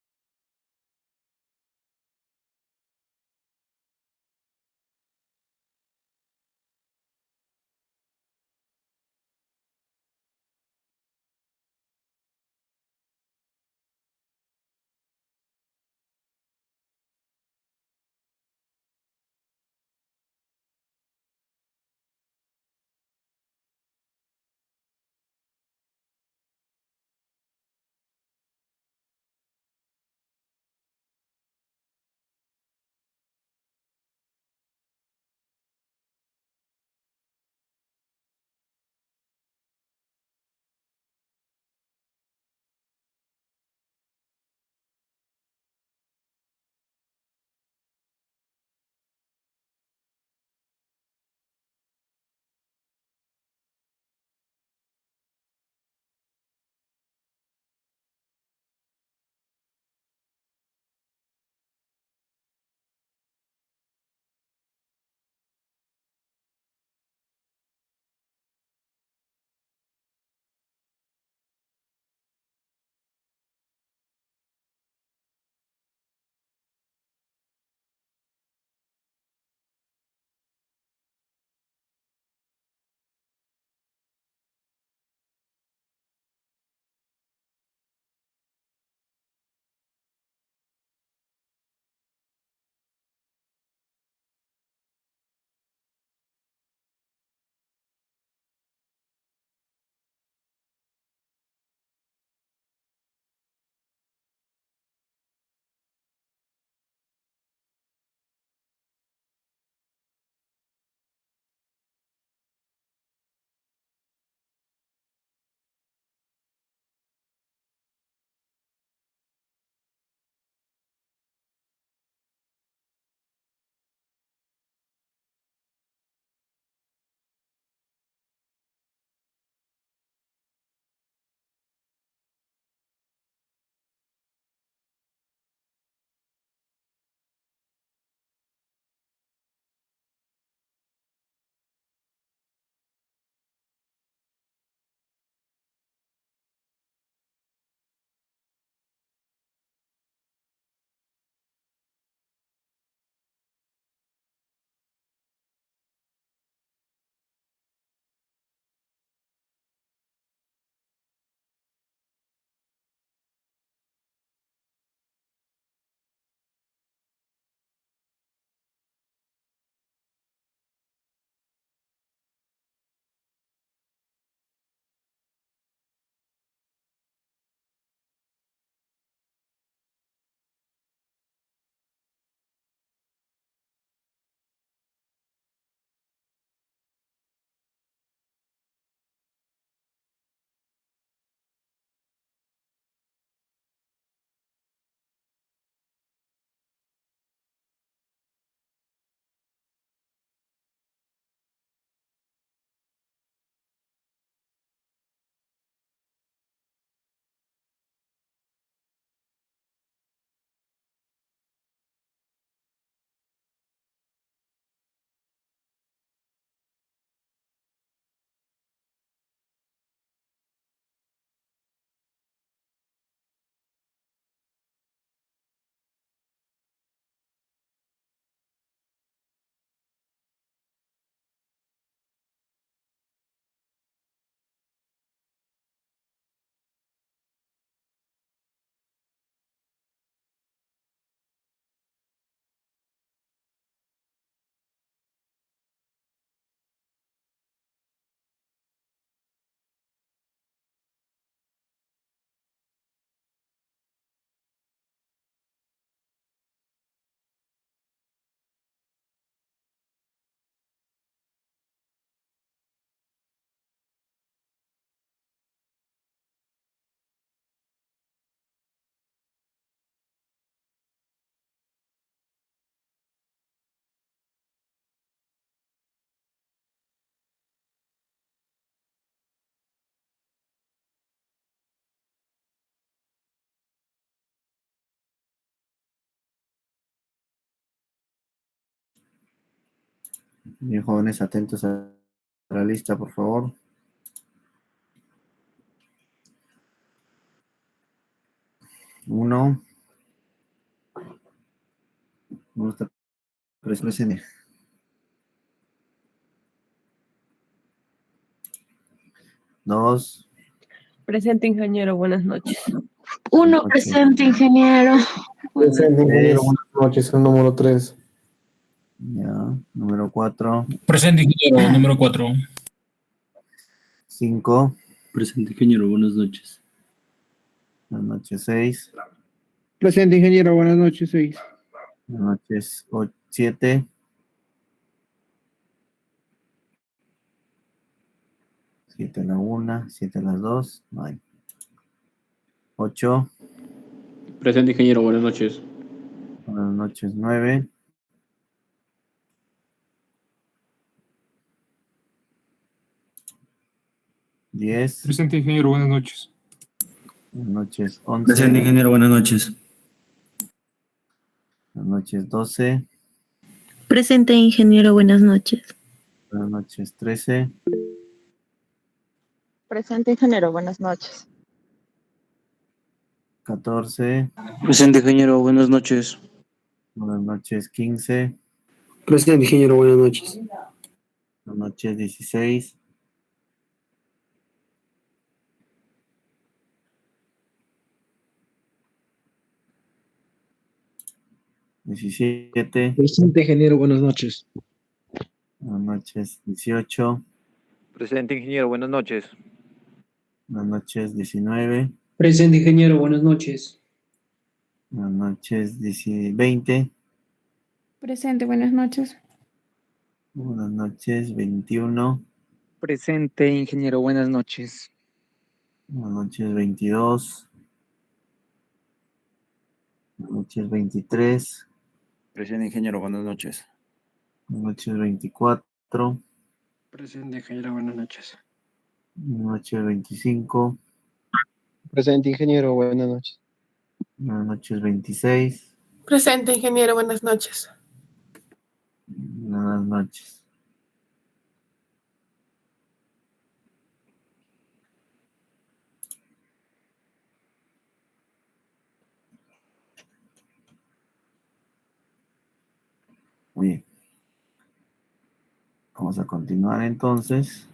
Bien, jóvenes, atentos a la lista, por favor. Uno, uno está presente. Dos, Presente, ingeniero, buenas noches. Uno noches. presente, ingeniero. Presente, ingeniero. Tres, Buenas noches, el número 3. ya. Número cuatro, Presente, ingeniero, número 4. cinco, Presente, ingeniero, buenas noches. buenas noches, seis, Presente, ingeniero. Buenas noches, 6. buenas noches, siete, siete a la una, siete a las dos, no hay. Ocho, Presente, ingeniero, buenas noches. buenas noches, nueve, 10, Presente, ingeniero, buenas noches. buenas noches, 11, Presente, ingeniero, buenas noches. buenas noches, 12, Presente, ingeniero. Buenas noches. buenas noches, 13, Presente, ingeniero. Buenas noches. 14, Presente, ingeniero, buenas noches. buenas noches, 15, Presente, ingeniero. Buenas noches. buenas noches, 16, diecisiete, Presente, ingeniero. Buenas noches. buenas noches, 18, Presente, ingeniero, buenas noches. buenas noches, 19, Presente, ingeniero, buenas noches. buenas noches, 20, Presente, buenas noches. buenas noches, 21, Presente, ingeniero, buenas noches. buenas noches, 22, buenas noches, 23, Presente, ingeniero, buenas noches. buenas noches, 24, Presente, ingeniero, buenas noches. buenas noches, 25, Presente, ingeniero. Buenas noches. buenas noches, 26, Presente, ingeniero, buenas noches. buenas noches. Muy bien. Vamos a continuar entonces.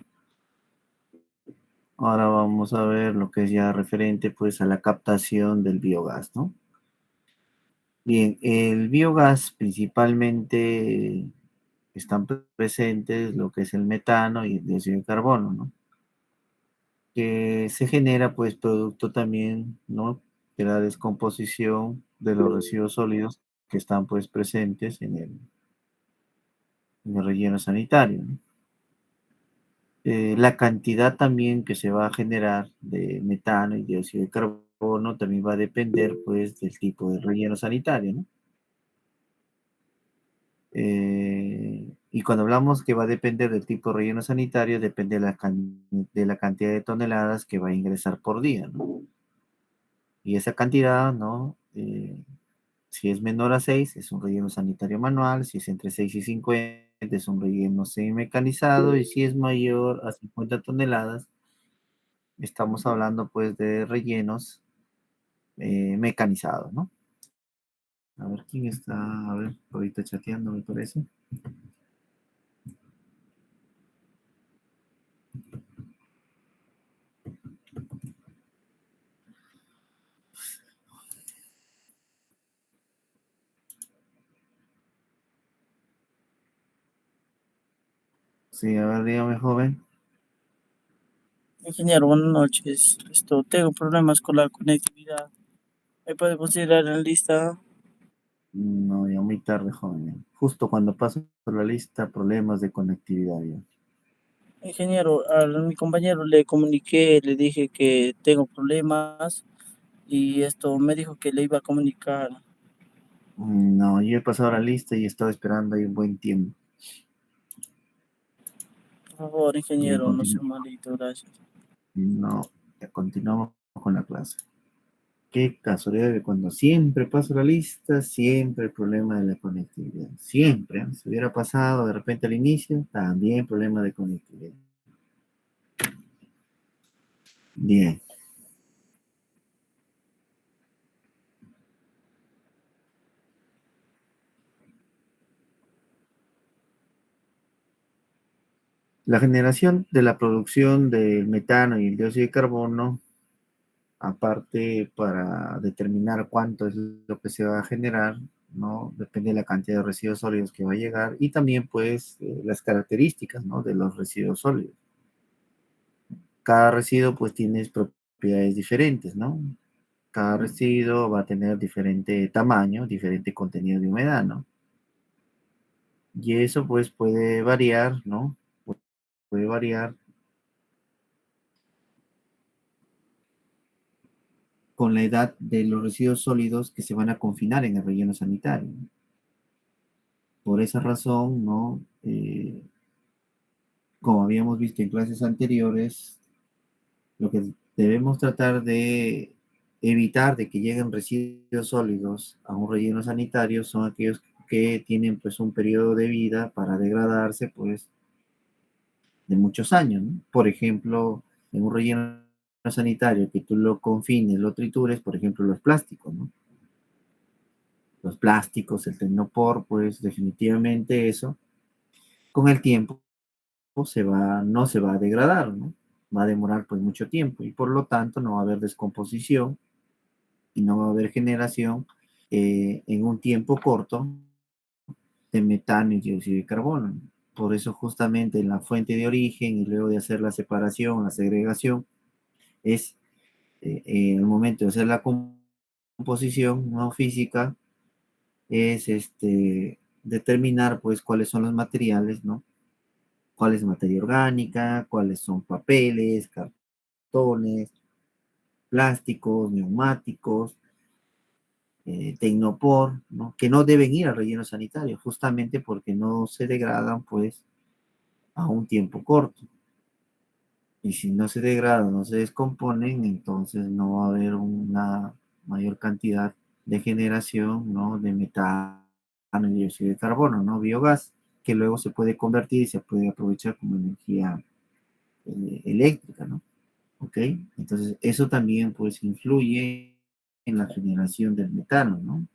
Ahora vamos a ver lo que es ya referente pues a la captación del biogás, ¿no? Bien, el biogás principalmente están presentes lo que es el metano y el dióxido de carbono, ¿no? Que se genera pues producto también, ¿no? De la descomposición de los residuos sólidos que están pues presentes en el relleno sanitario, ¿no? La cantidad también que se va a generar de metano y dióxido de carbono también va a depender pues del tipo de relleno sanitario, ¿no? Y cuando hablamos que va a depender del tipo de relleno sanitario, depende de la cantidad de toneladas que va a ingresar por día, ¿no? Y esa cantidad, ¿no? Si es menor a 6 es un relleno sanitario manual; si es entre 6 y 50, es un relleno semimecanizado; y si es mayor a 50 toneladas, estamos hablando pues de rellenos mecanizados, ¿no? A ver quién está, a ver, ahorita chateando, me parece. Sí, a ver, dígame, joven. Ingeniero, buenas noches. Tengo problemas con la conectividad. ¿Me puede considerar en la lista? No, ya muy tarde, joven. Justo cuando paso por la lista, problemas de conectividad ya. Ingeniero, a mi compañero le comuniqué, le dije que tengo problemas y me dijo que le iba a comunicar. No, yo he pasado la lista y he estado esperando ahí un buen tiempo. Por favor, Bien, ingeniero, no sea malito, gracias. No, ya continuamos con la clase. Qué casualidad que cuando siempre paso la lista, siempre el problema de la conectividad. Siempre, ¿eh? Si hubiera pasado de repente al inicio, también problema de conectividad. Bien. La generación de la producción del metano y el dióxido de carbono, aparte para determinar cuánto es lo que se va a generar, ¿no? Depende de la cantidad de residuos sólidos que va a llegar y también pues las características, ¿no? De los residuos sólidos. Cada residuo pues tiene propiedades diferentes, ¿no? Cada residuo va a tener diferente tamaño, diferente contenido de humedad, ¿no? Y eso pues puede variar, ¿no? Puede variar con la edad de los residuos sólidos que se van a confinar en el relleno sanitario. Por esa razón, ¿no? Como habíamos visto en clases anteriores, lo que debemos tratar de evitar de que lleguen residuos sólidos a un relleno sanitario son aquellos que tienen pues un periodo de vida para degradarse pues de muchos años, ¿no? Por ejemplo, en un relleno sanitario que tú lo confines, lo tritures, por ejemplo, los plásticos, ¿no? Los plásticos, el tecnopor, pues definitivamente eso, con el tiempo no se va a degradar, ¿no? Va a demorar pues mucho tiempo y por lo tanto no va a haber descomposición y no va a haber generación en un tiempo corto de metano y dióxido de carbono. Por eso justamente en la fuente de origen y luego de hacer la separación, la segregación, es en el momento de hacer la composición no física, es determinar pues cuáles son los materiales, ¿no? Cuál es materia orgánica, cuáles son papeles, cartones, plásticos, neumáticos, tecnopor, ¿no? Que no deben ir al relleno sanitario, justamente porque no se degradan pues a un tiempo corto. Y si no se degradan, no se descomponen, entonces no va a haber una mayor cantidad de generación, ¿no? De metano y dióxido de carbono, ¿no? Biogás, que luego se puede convertir y se puede aprovechar como energía eléctrica, ¿no? ¿Ok? Entonces, eso también pues influye en la generación del metano, ¿no?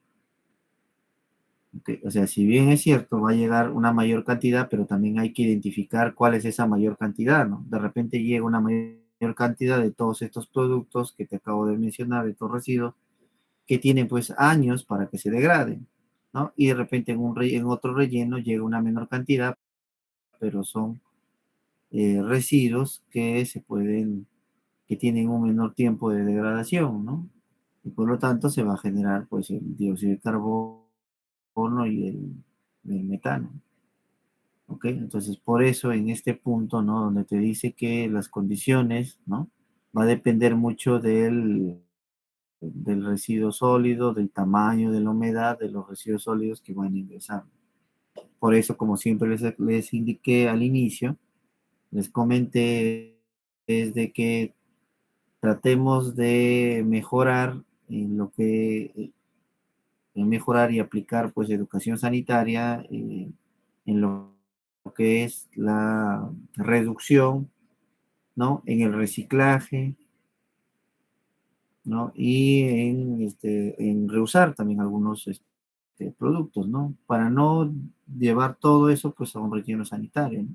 ¿Ok? O sea, si bien es cierto, va a llegar una mayor cantidad, pero también hay que identificar cuál es esa mayor cantidad, ¿no? De repente llega una mayor cantidad de todos estos productos que te acabo de mencionar, de estos residuos, que tienen pues años para que se degraden, ¿no? Y de repente en otro relleno llega una menor cantidad, pero son residuos que que tienen un menor tiempo de degradación, ¿no? Y por lo tanto se va a generar pues el dióxido de carbono y el metano. ¿Ok? Entonces por eso en este punto, ¿no? Donde te dice que las condiciones, ¿no? Va a depender mucho del residuo sólido, del tamaño, de la humedad, de los residuos sólidos que van a ingresar. Por eso, como siempre les indiqué al inicio, les comenté, es de que tratemos de mejorar en lo que en mejorar y aplicar pues educación sanitaria en lo que es la reducción, ¿no? En el reciclaje, ¿no? Y en reusar también algunos productos, ¿no? Para no llevar todo eso pues a un relleno sanitario, ¿no?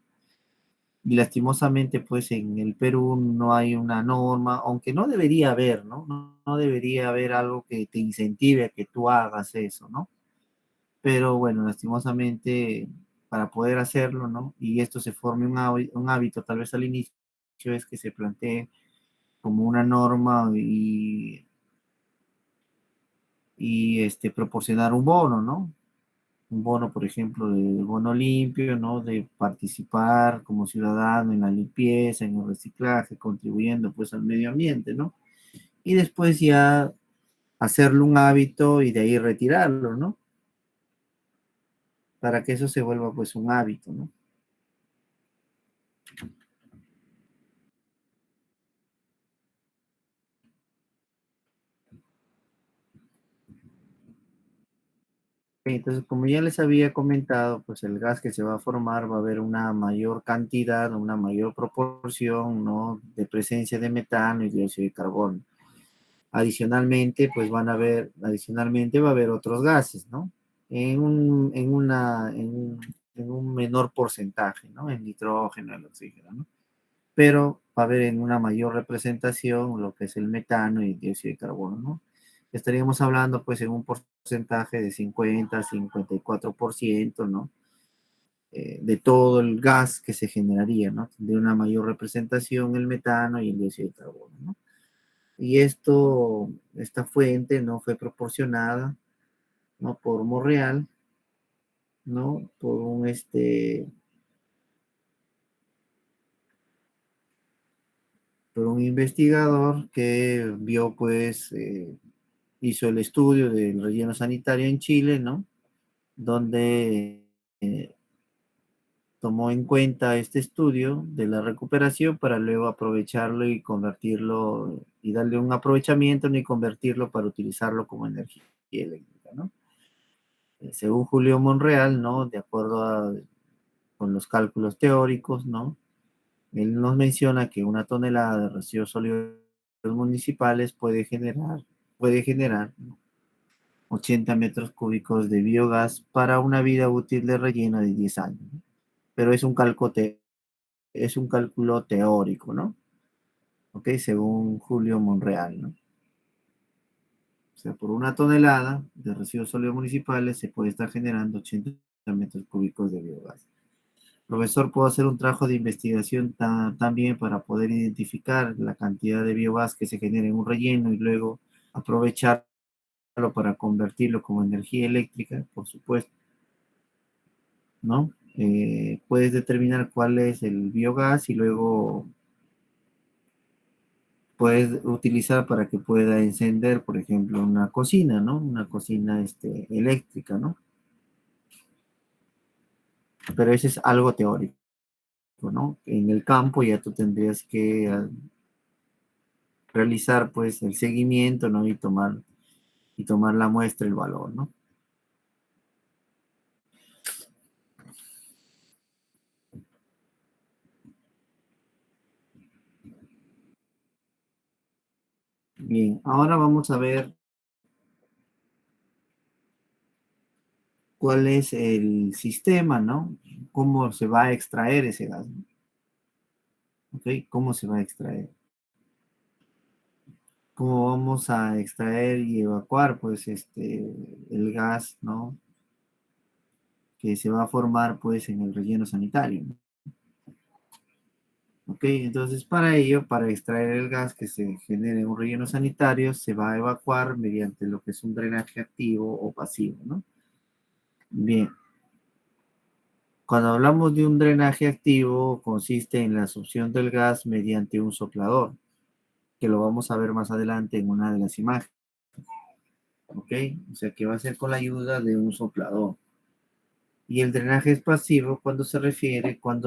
Y lastimosamente, pues en el Perú no hay una norma, aunque no debería haber, ¿no? No debería haber algo que te incentive a que tú hagas eso, ¿no? Pero bueno, lastimosamente, para poder hacerlo, ¿no? Y esto se forme un hábito, tal vez al inicio, es que se plantee como una norma y proporcionar un bono, ¿no? Un bono, por ejemplo, de bono limpio, ¿no? De participar como ciudadano en la limpieza, en el reciclaje, contribuyendo pues al medio ambiente, ¿no? Y después ya hacerlo un hábito y de ahí retirarlo, ¿no? Para que eso se vuelva pues un hábito, ¿no? Entonces, como ya les había comentado, pues el gas que se va a formar va a haber una mayor cantidad, una mayor proporción, ¿no?, de presencia de metano y dióxido de carbono. Adicionalmente, pues adicionalmente va a haber otros gases, ¿no? En un menor porcentaje, ¿no? El nitrógeno, el oxígeno, ¿no? Pero va a haber en una mayor representación lo que es el metano y el dióxido de carbono, ¿no? Estaríamos hablando, pues, en un porcentaje de 50-54%, ¿no? De todo el gas que se generaría, ¿no? De una mayor representación el metano y el dióxido de carbono, ¿no? Y esta fuente no fue proporcionada, ¿no?, por Monreal, ¿no? Por un investigador que vio, pues, hizo el estudio del relleno sanitario en Chile, ¿no? Donde tomó en cuenta este estudio de la recuperación para luego aprovecharlo y convertirlo, y darle un aprovechamiento, ¿no?, y convertirlo para utilizarlo como energía eléctrica, ¿no? Según Julio Monreal, ¿no?, de acuerdo con los cálculos teóricos, ¿no?, él nos menciona que una tonelada de residuos sólidos municipales puede generar 80 metros cúbicos de biogás para una vida útil de relleno de 10 años, ¿no? Pero es un cálculo teórico, ¿no? ¿Ok? Según Julio Monreal, ¿no? O sea, por una tonelada de residuos sólidos municipales se puede estar generando 80 metros cúbicos de biogás. Profesor, ¿puedo hacer un trabajo de investigación también para poder identificar la cantidad de biogás que se genera en un relleno y luego aprovecharlo para convertirlo como energía eléctrica? Por supuesto, ¿no? Puedes determinar cuál es el biogás y luego puedes utilizar para que pueda encender, por ejemplo, una cocina, ¿no? Una cocina eléctrica, ¿no? Pero eso es algo teórico, ¿no? En el campo ya tú tendrías que realizar, pues, el seguimiento, ¿no? Y tomar la muestra, el valor, ¿no? Bien, ahora vamos a ver cuál es el sistema, ¿no? Cómo se va a extraer ese gas, ¿no? ¿Ok? ¿Cómo se va a extraer? ¿Cómo vamos a extraer y evacuar, pues, el gas, ¿no?, que se va a formar, pues, en el relleno sanitario, ¿no? Ok, entonces para ello, para extraer el gas que se genere en un relleno sanitario, se va a evacuar mediante lo que es un drenaje activo o pasivo, ¿no? Bien, cuando hablamos de un drenaje activo, consiste en la succión del gas mediante un soplador, que lo vamos a ver más adelante en una de las imágenes. ¿Ok? O sea que va a ser con la ayuda de un soplador. Y el drenaje es pasivo cuando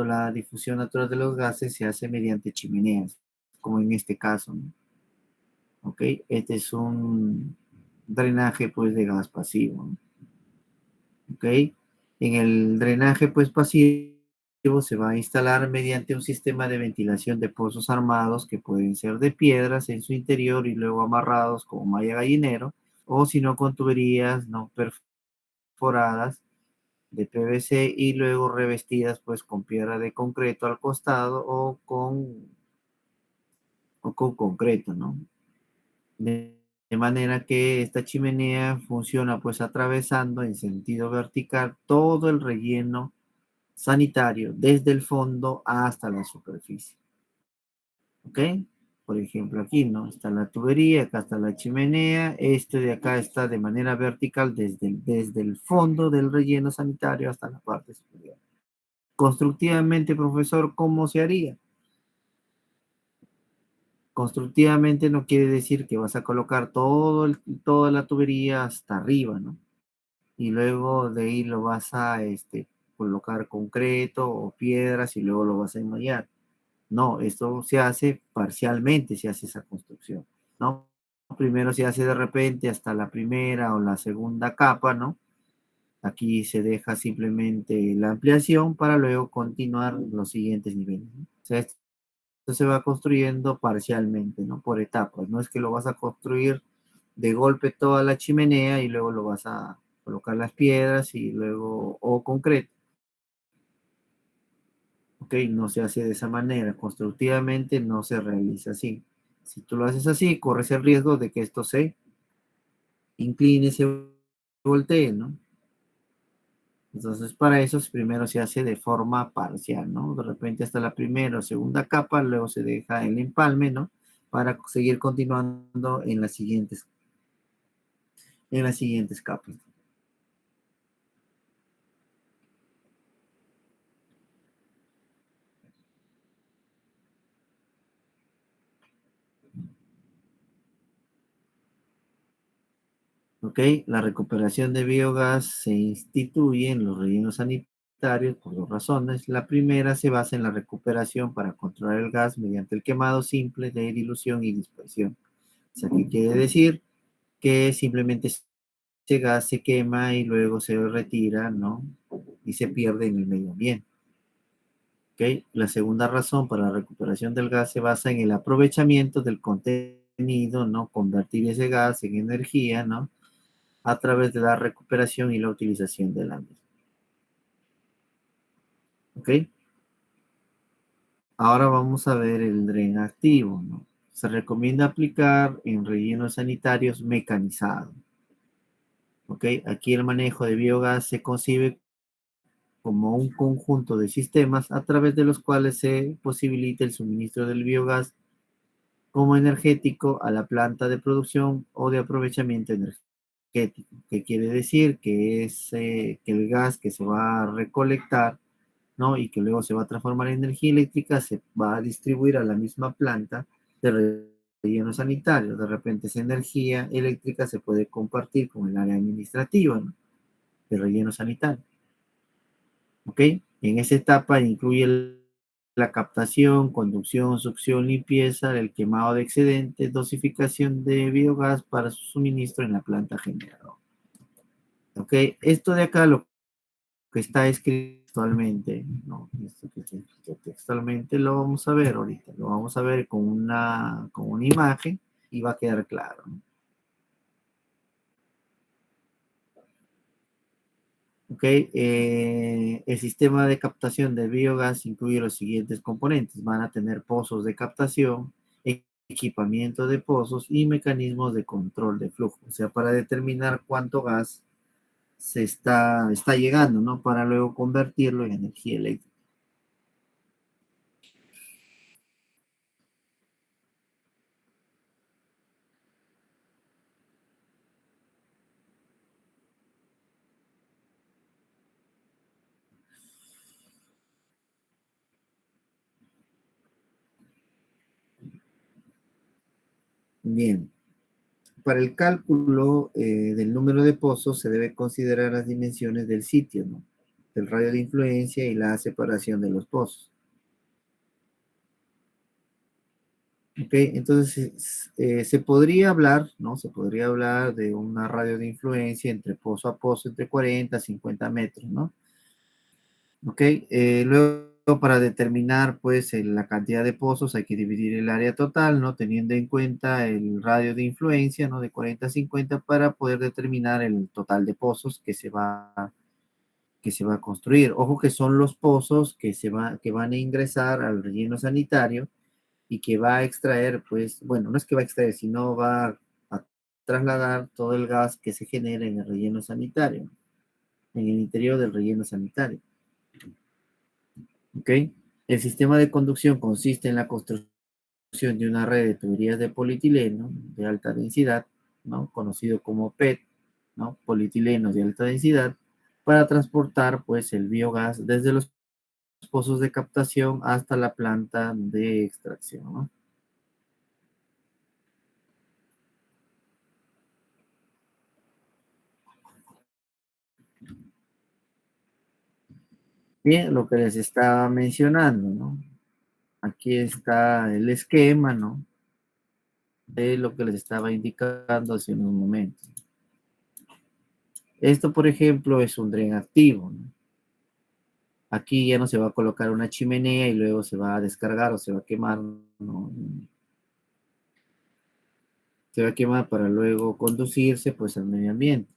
la difusión natural de los gases se hace mediante chimeneas, como en este caso, ¿no? ¿Ok? Este es un drenaje, pues, de gas pasivo, ¿no? ¿Ok? En el drenaje, pues, pasivo se va a instalar mediante un sistema de ventilación de pozos armados que pueden ser de piedras en su interior y luego amarrados como malla gallinero, o si no con tuberías no perforadas de PVC y luego revestidas, pues, con piedra de concreto al costado o con concreto, ¿no? De manera que esta chimenea funciona, pues, atravesando en sentido vertical todo el relleno sanitario desde el fondo hasta la superficie. ¿Ok? Por ejemplo, aquí, ¿no? Está la tubería, acá está la chimenea, este de acá está de manera vertical desde el fondo del relleno sanitario hasta la parte superior. Constructivamente, profesor, ¿cómo se haría? Constructivamente no quiere decir que vas a colocar toda la tubería hasta arriba, ¿no? Y luego de ahí lo vas a colocar concreto o piedras y luego lo vas a enmallar. No, esto se hace parcialmente, se hace esa construcción, ¿no? Primero se hace de repente hasta la primera o la segunda capa, ¿no? Aquí se deja simplemente la ampliación para luego continuar los siguientes niveles, ¿no? O sea, esto se va construyendo parcialmente, ¿no? Por etapas. No es que lo vas a construir de golpe toda la chimenea y luego lo vas a colocar las piedras y luego, o concreto. Ok, no se hace de esa manera. Constructivamente no se realiza así. Si tú lo haces así, corres el riesgo de que esto se incline, se voltee, ¿no? Entonces, para eso primero se hace de forma parcial, ¿no? De repente hasta la primera o segunda capa, luego se deja el empalme, ¿no? Para seguir continuando en las siguientes capas. ¿Ok? La recuperación de biogás se instituye en los rellenos sanitarios por dos razones. La primera se basa en la recuperación para controlar el gas mediante el quemado simple de dilución y dispersión. O sea, ¿qué quiere decir? Que simplemente ese gas se quema y luego se retira, ¿no? Y se pierde en el medio ambiente. ¿Ok? La segunda razón para la recuperación del gas se basa en el aprovechamiento del contenido, ¿no? Convertir ese gas en energía, ¿no? A través de la recuperación y la utilización de la misma. ¿Ok? Ahora vamos a ver el dren activo, ¿no? Se recomienda aplicar en rellenos sanitarios mecanizados. ¿Ok? Aquí el manejo de biogás se concibe como un conjunto de sistemas a través de los cuales se posibilita el suministro del biogás como energético a la planta de producción o de aprovechamiento energético. ¿Qué quiere decir? Que que el gas que se va a recolectar, ¿no? Y que luego se va a transformar en energía eléctrica, se va a distribuir a la misma planta de relleno sanitario. De repente esa energía eléctrica se puede compartir con el área administrativa, ¿no? De relleno sanitario. ¿Ok? En esa etapa incluye la captación, conducción, succión, limpieza, el quemado de excedentes, dosificación de biogás para su suministro en la planta generadora. ¿Ok? Esto de acá, lo que está escrito textualmente, ¿no? Esto que está escrito textualmente lo vamos a ver ahorita, lo vamos a ver con una imagen y va a quedar claro, ¿no? Ok, el sistema de captación de biogás incluye los siguientes componentes. Van a tener pozos de captación, equipamiento de pozos y mecanismos de control de flujo. O sea, para determinar cuánto gas se está llegando, ¿no? Para luego convertirlo en energía eléctrica. Bien. Para el cálculo del número de pozos se debe considerar las dimensiones del sitio, ¿no? El radio de influencia y la separación de los pozos. Ok, entonces se podría hablar, ¿no? Se podría hablar de una radio de influencia entre pozo a pozo entre 40 a 50 metros, ¿no? Ok, luego para determinar pues la cantidad de pozos hay que dividir el área total, ¿no? Teniendo en cuenta el radio de influencia, ¿no? De 40 a 50 para poder determinar el total de pozos que se va a construir. Ojo que son los pozos que van a ingresar al relleno sanitario y que va a extraer, pues, bueno, no es que va a extraer, sino va a trasladar todo el gas que se genera en el relleno sanitario, en el interior del relleno sanitario. ¿Ok? El sistema de conducción consiste en la construcción de una red de tuberías de polietileno de alta densidad, ¿no? Conocido como PET, ¿no? Polietileno de alta densidad, para transportar, pues, el biogás desde los pozos de captación hasta la planta de extracción, ¿no? Bien, lo que les estaba mencionando, ¿no? Aquí está el esquema, ¿no? De lo que les estaba indicando hace unos momentos. Esto, por ejemplo, es un dren activo, ¿no? Aquí ya no se va a colocar una chimenea y luego se va a descargar o se va a quemar, ¿no? Se va a quemar para luego conducirse pues al medio ambiente.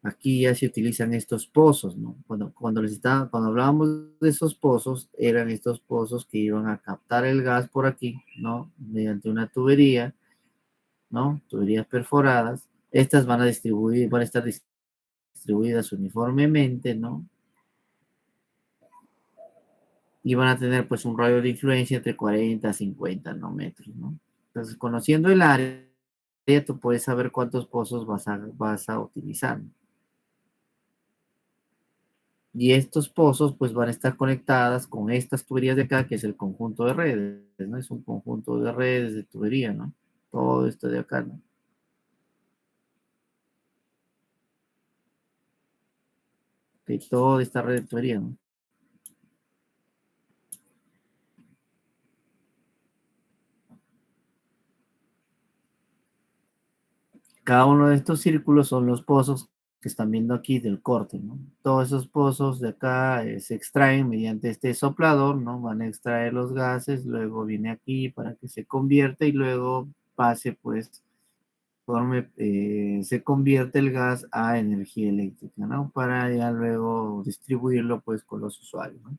Aquí ya se utilizan estos pozos, ¿no? Cuando hablábamos de esos pozos, eran estos pozos que iban a captar el gas por aquí, ¿no? Mediante una tubería, ¿no? Tuberías perforadas. Estas van a estar distribuidas uniformemente, ¿no? Y van a tener pues un radio de influencia entre 40 a 50, ¿no? metros, ¿no? Entonces, conociendo el área, tú puedes saber cuántos pozos vas a utilizar, ¿no? Y estos pozos pues van a estar conectadas con estas tuberías de acá, que es el conjunto de redes, ¿no? Es un conjunto de redes de tubería, ¿no? Todo esto de acá, ¿no? Ok, toda esta red de tubería, ¿no? Cada uno de estos círculos son los pozos que están viendo aquí del corte, ¿no? Todos esos pozos de acá se extraen mediante este soplador, ¿no? Van a extraer los gases, luego viene aquí para que se convierta y luego pase, pues, se convierte el gas a energía eléctrica, ¿no? Para ya luego distribuirlo, pues, con los usuarios, ¿no?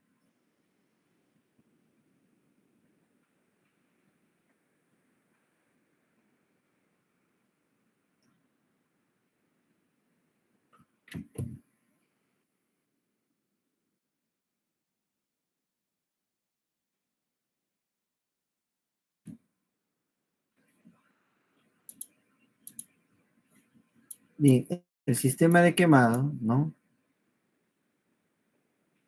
Bien, el sistema de quemado, ¿no?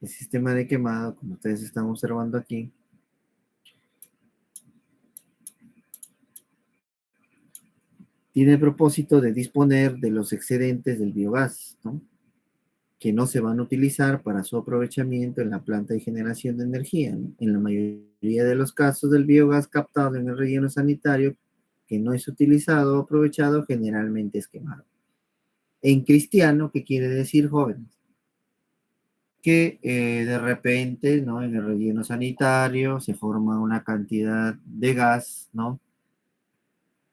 El sistema de quemado, como ustedes están observando aquí, tiene el propósito de disponer de los excedentes del biogás, ¿no? Que no se van a utilizar para su aprovechamiento en la planta de generación de energía, ¿no? En la mayoría de los casos del biogás captado en el relleno sanitario que no es utilizado o aprovechado, generalmente es quemado. En cristiano, ¿qué quiere decir, jóvenes? Que de repente, ¿no? En el relleno sanitario se forma una cantidad de gas, ¿no?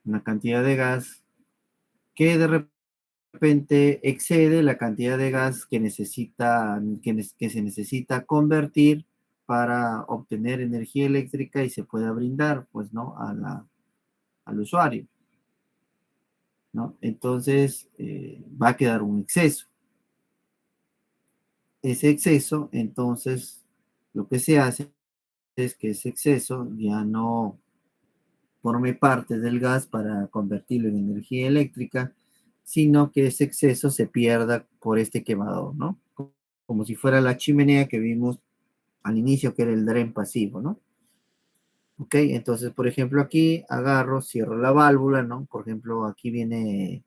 Una cantidad de gas que de repente excede la cantidad de gas que que se necesita convertir para obtener energía eléctrica y se pueda brindar, pues, ¿no? Al usuario, ¿no? Entonces, va a quedar un exceso. Ese exceso, entonces, lo que se hace es que ese exceso ya no forme parte del gas para convertirlo en energía eléctrica, sino que ese exceso se pierda por este quemador, ¿no? Como si fuera la chimenea que vimos al inicio, que era el dren pasivo, ¿no? Ok, entonces, por ejemplo, aquí agarro, cierro la válvula, ¿no? Por ejemplo, aquí viene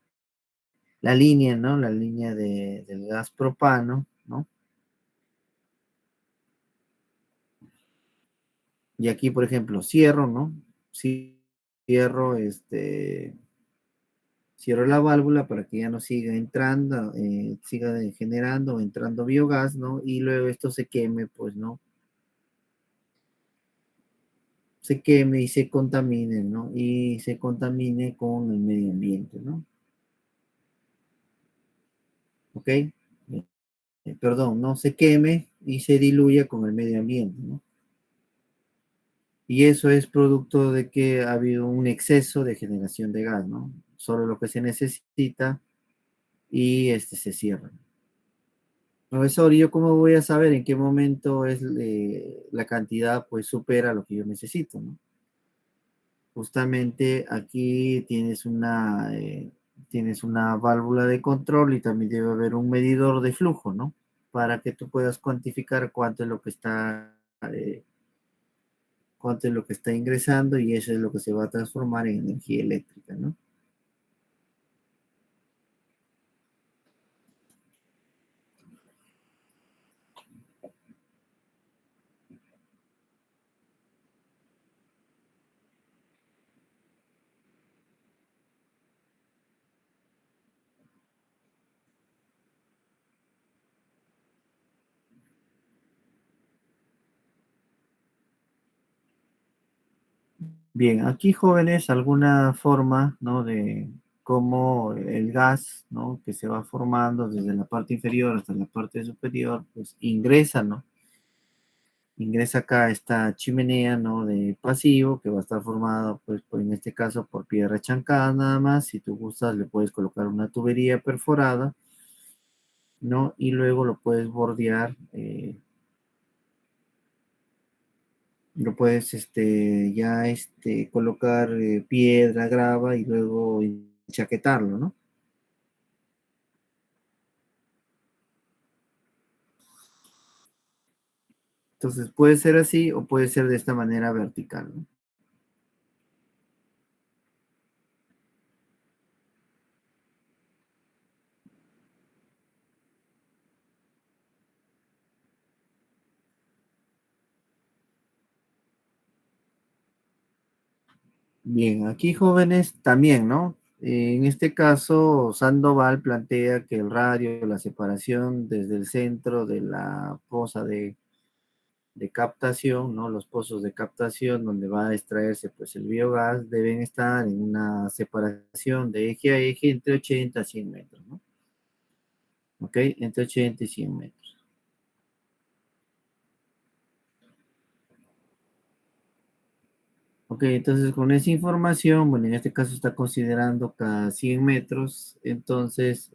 la línea, ¿no? La línea del gas propano, ¿no? Y aquí, por ejemplo, cierro, ¿no? Cierro, cierro la válvula para que ya no siga entrando, siga generando o entrando biogás, ¿no? Y luego esto se queme, pues, ¿no? Se queme y se contamine, ¿no? Y se contamine con el medio ambiente, ¿no? ¿Ok? Perdón, no se queme y se diluya con el medio ambiente, ¿no? Y eso es producto de que ha habido un exceso de generación de gas, ¿no? Solo lo que se necesita y se cierra. Profesor, ¿y yo cómo voy a saber en qué momento es la cantidad pues supera lo que yo necesito, ¿no? Justamente aquí tienes una válvula de control y también debe haber un medidor de flujo, ¿no? Para que tú puedas cuantificar cuánto es lo que está ingresando y eso es lo que se va a transformar en energía eléctrica, ¿no? Bien, aquí jóvenes, alguna forma, ¿no? De cómo el gas, ¿no? Que se va formando desde la parte inferior hasta la parte superior, pues ingresa, ¿no? Ingresa acá esta chimenea, ¿no? De pasivo, que va a estar formado, pues, en este caso, por piedra chancada nada más. Si tú gustas, le puedes colocar una tubería perforada, ¿no? Y luego lo puedes bordear, lo puedes, ya, colocar piedra, grava y luego enchaquetarlo, ¿no? Entonces puede ser así o puede ser de esta manera vertical, ¿no? Bien, aquí jóvenes también, ¿no? En este caso, Sandoval plantea que el radio, la separación desde el centro de la fosa de captación, ¿no? Los pozos de captación donde va a extraerse pues el biogás deben estar en una separación de eje a eje entre 80 a 100 metros, ¿no? ¿Ok? Entre 80 y 100 metros. Ok, entonces con esa información, bueno, en este caso está considerando cada 100 metros, entonces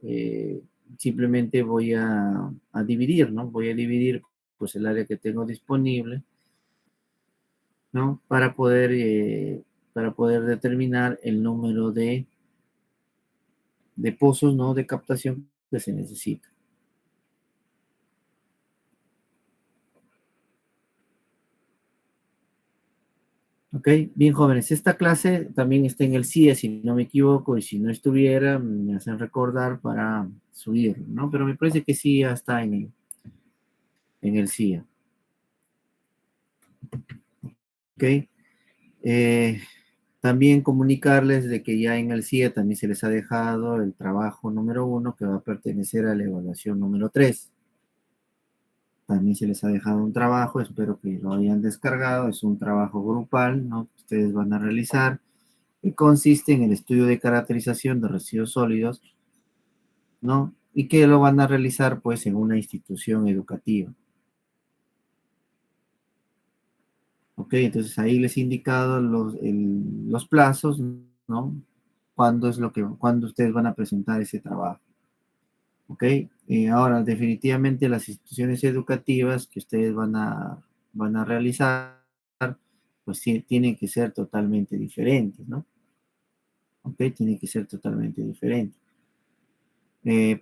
simplemente voy a dividir, ¿no? Voy a dividir pues el área que tengo disponible, ¿no? Para poder determinar el número de pozos, ¿no? De captación que se necesita. Ok, bien jóvenes, esta clase también está en el CIE, si no me equivoco, y si no estuviera, me hacen recordar para subirlo, ¿no? Pero me parece que sí ya está en el CIE. Ok, también comunicarles de que ya en el CIE también se les ha dejado el trabajo número 1 que va a pertenecer a la evaluación número 3. También se les ha dejado un trabajo, espero que lo hayan descargado, es un trabajo grupal, ¿no? Que ustedes van a realizar y consiste en el estudio de caracterización de residuos sólidos, ¿no? Y que lo van a realizar pues en una institución educativa. Ok, entonces ahí les he indicado los plazos, ¿no? Cuándo ustedes van a presentar ese trabajo. Ok, ahora definitivamente las instituciones educativas que ustedes van a realizar, pues sí, tienen que ser totalmente diferentes, ¿no? Ok, tienen que ser totalmente diferentes.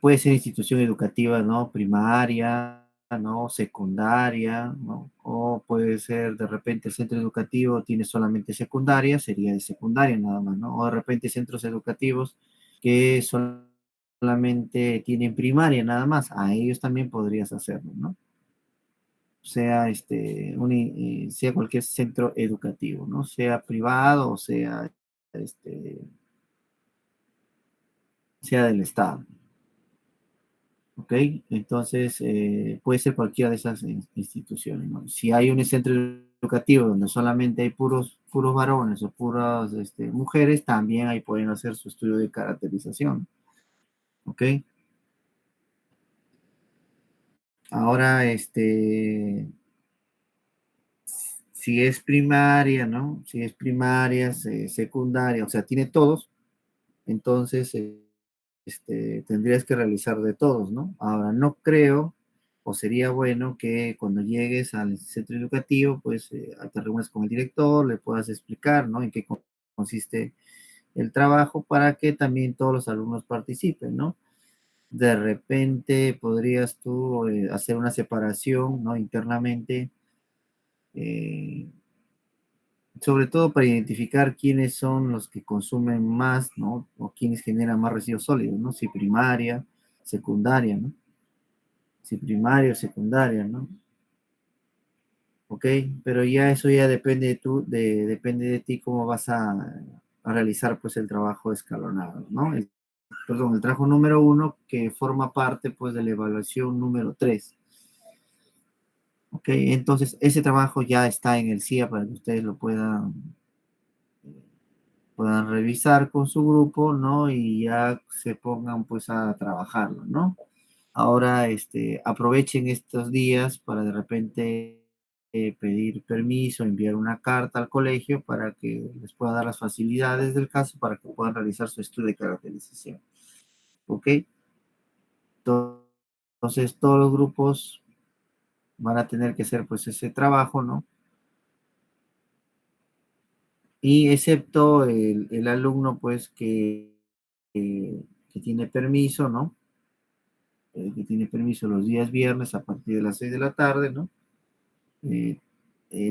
Puede ser institución educativa, ¿no? Primaria, ¿no? Secundaria, ¿no? O puede ser de repente el centro educativo tiene solamente secundaria, sería de secundaria nada más, ¿no? O de repente centros educativos que solamente tienen primaria nada más, a ellos también podrías hacerlo, ¿no? Sea, sea cualquier centro educativo, ¿no? Sea privado o sea, sea del Estado. ¿Ok? Entonces, puede ser cualquiera de esas instituciones, ¿no? Si hay un centro educativo donde solamente hay puros varones o puras mujeres, también ahí pueden hacer su estudio de caracterización. ¿Ok? Ahora, si es primaria, ¿no? Si es primaria, secundaria, o sea, tiene todos, entonces tendrías que realizar de todos, ¿no? Ahora, no creo, o sería bueno que cuando llegues al centro educativo, pues te reúnes con el director, le puedas explicar, ¿no? En qué consiste el trabajo para que también todos los alumnos participen, ¿no? De repente podrías tú hacer una separación, ¿no? Internamente, sobre todo para identificar quiénes son los que consumen más, ¿no? O quiénes generan más residuos sólidos, ¿no? Si primaria, secundaria, ¿no? Si primaria o secundaria, ¿no? Ok, pero ya eso ya depende depende de ti cómo vas a realizar pues el trabajo escalonado, ¿no? El trabajo número 1 que forma parte pues de la evaluación número 3. Ok, entonces ese trabajo ya está en el CIA para que ustedes lo puedan puedan revisar con su grupo, ¿no? Y ya se pongan pues a trabajarlo, ¿no? Ahora, aprovechen estos días para de repente pedir permiso, enviar una carta al colegio para que les pueda dar las facilidades del caso para que puedan realizar su estudio de caracterización. ¿Ok? Entonces, todos los grupos van a tener que hacer pues ese trabajo, ¿no? Y excepto el alumno pues que tiene permiso, ¿no? Que tiene permiso los días viernes a partir de las 6 de la tarde, ¿no?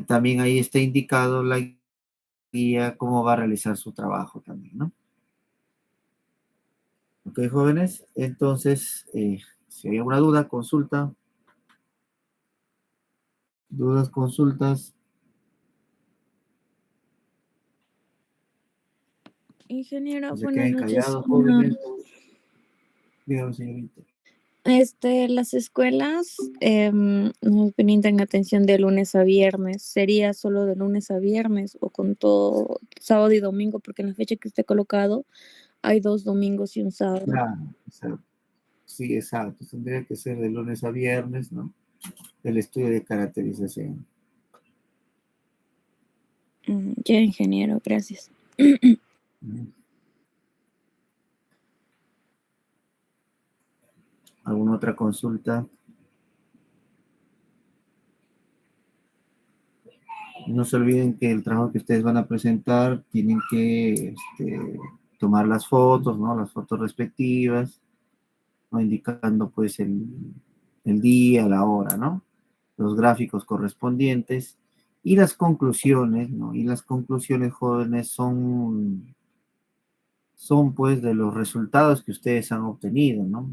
También ahí está indicado la guía cómo va a realizar su trabajo también, ¿no? Ok, jóvenes, entonces, si hay alguna duda, consulta. Dudas, consultas. Ingeniero, Se buenas queden noches. callados, jóvenes. Dígame, señorita. Las escuelas nos brindan atención de lunes a viernes. ¿Sería solo de lunes a viernes o con todo sábado y domingo? Porque en la fecha que esté colocado hay 2 domingos y un sábado. Claro, exacto. Sí, exacto. Tendría que ser de lunes a viernes, ¿no? El estudio de caracterización. Ya, ingeniero, gracias. ¿Alguna otra consulta? No se olviden que el trabajo que ustedes van a presentar tienen que tomar las fotos, ¿no? Las fotos respectivas, ¿no? Indicando pues el día, la hora, ¿no? Los gráficos correspondientes y las conclusiones, ¿no? Y las conclusiones, jóvenes, son pues de los resultados que ustedes han obtenido, ¿no?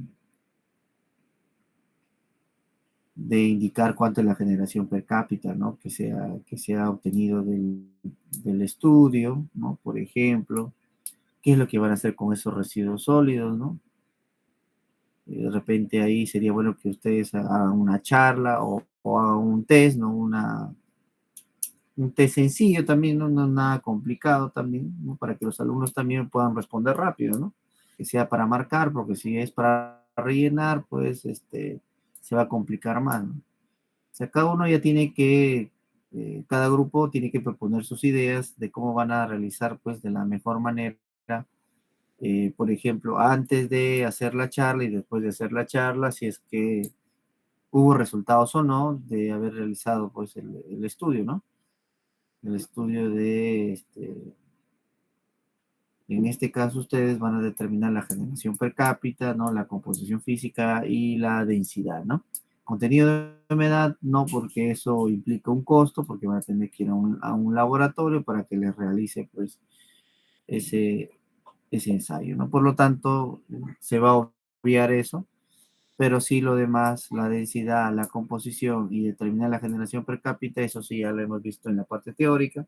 De indicar cuánto es la generación per cápita, ¿no? Que se ha obtenido del estudio, ¿no? Por ejemplo, qué es lo que van a hacer con esos residuos sólidos, ¿no? De repente ahí sería bueno que ustedes hagan una charla o hagan un test, ¿no? Un test sencillo también, ¿no? No nada complicado también, ¿no? Para que los alumnos también puedan responder rápido, ¿no? Que sea para marcar, porque si es para rellenar, pues se va a complicar más, ¿no? O sea, cada uno ya tiene que, cada grupo tiene que proponer sus ideas de cómo van a realizar, pues, de la mejor manera. Por ejemplo, antes de hacer la charla y después de hacer la charla, si es que hubo resultados o no de haber realizado, pues, el estudio, ¿no? El estudio en este caso ustedes van a determinar la generación per cápita, ¿no? La composición física y la densidad, ¿no? Contenido de humedad, no, porque eso implica un costo, porque van a tener que ir a un laboratorio para que les realice, pues, ese ensayo, ¿no? Por lo tanto, se va a obviar eso, pero sí lo demás, la densidad, la composición y determinar la generación per cápita, eso sí ya lo hemos visto en la parte teórica,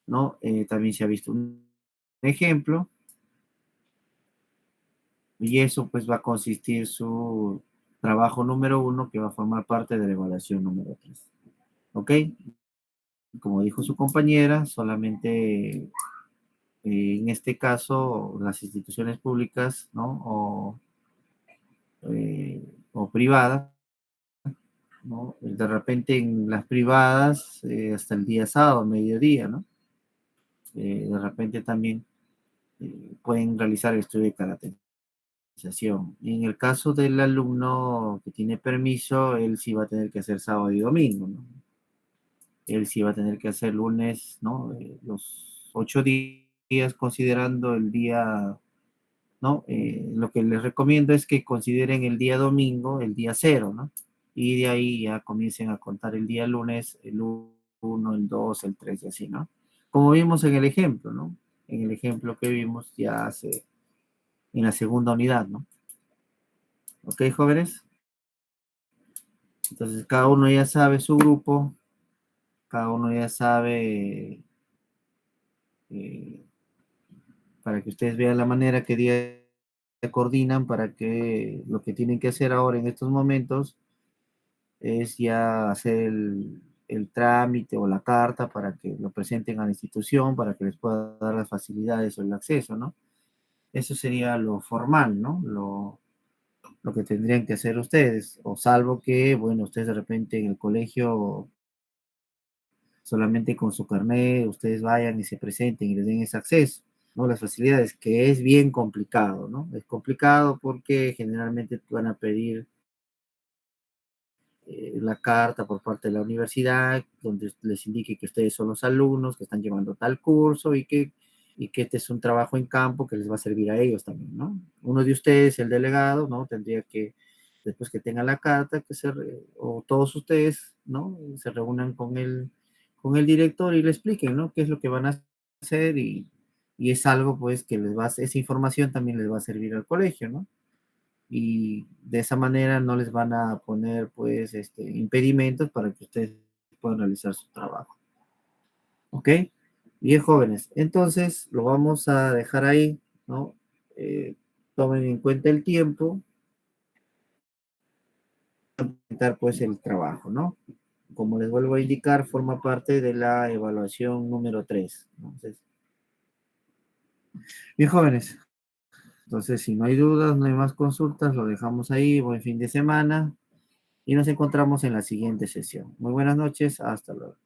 ¿no? También se ha visto un ejemplo, y eso pues va a consistir su trabajo número 1, que va a formar parte de la evaluación número 3. ¿Ok? Como dijo su compañera, solamente en este caso las instituciones públicas, ¿no? O privadas, ¿no? De repente en las privadas hasta el día sábado, mediodía, ¿no? De repente también pueden realizar el estudio de caracterización. Y en el caso del alumno que tiene permiso, él sí va a tener que hacer sábado y domingo, ¿no? Él sí va a tener que hacer lunes, ¿no? Los 8 días considerando el día, ¿no? Lo que les recomiendo es que consideren el día domingo, el día 0, ¿no? Y de ahí ya comiencen a contar el día lunes, el 1, el 2, el 3 y así, ¿no? Como vimos en el ejemplo, ¿no? En el ejemplo que vimos ya hace en la segunda unidad, ¿no? ¿Ok, jóvenes? Entonces, cada uno ya sabe su grupo, cada uno ya sabe, para que ustedes vean la manera que día coordinan para que lo que tienen que hacer ahora en estos momentos es ya hacer el trámite o la carta para que lo presenten a la institución, para que les pueda dar las facilidades o el acceso, ¿no? Eso sería lo formal, ¿no? Lo que tendrían que hacer ustedes, o salvo que, bueno, ustedes de repente en el colegio solamente con su carnet ustedes vayan y se presenten y les den ese acceso, ¿no? Las facilidades, que es bien complicado, ¿no? Es complicado porque generalmente van a pedir la carta por parte de la universidad, donde les indique que ustedes son los alumnos que están llevando tal curso y que este es un trabajo en campo que les va a servir a ellos también, ¿no? Uno de ustedes, el delegado, ¿no? Tendría que, después que tenga la carta, o todos ustedes, ¿no? Se reúnan con el director y le expliquen, ¿no? Qué es lo que van a hacer y es algo, pues, que esa información también les va a servir al colegio, ¿no? Y de esa manera no les van a poner, pues, impedimentos para que ustedes puedan realizar su trabajo. ¿Ok? Bien, jóvenes. Entonces, lo vamos a dejar ahí, ¿no? Tomen en cuenta el tiempo. Presentar, pues, el trabajo, ¿no? Como les vuelvo a indicar, forma parte de la evaluación número 3. Entonces, bien, jóvenes. Entonces, si no hay dudas, no hay más consultas, lo dejamos ahí. Buen fin de semana y nos encontramos en la siguiente sesión. Muy buenas noches, hasta luego.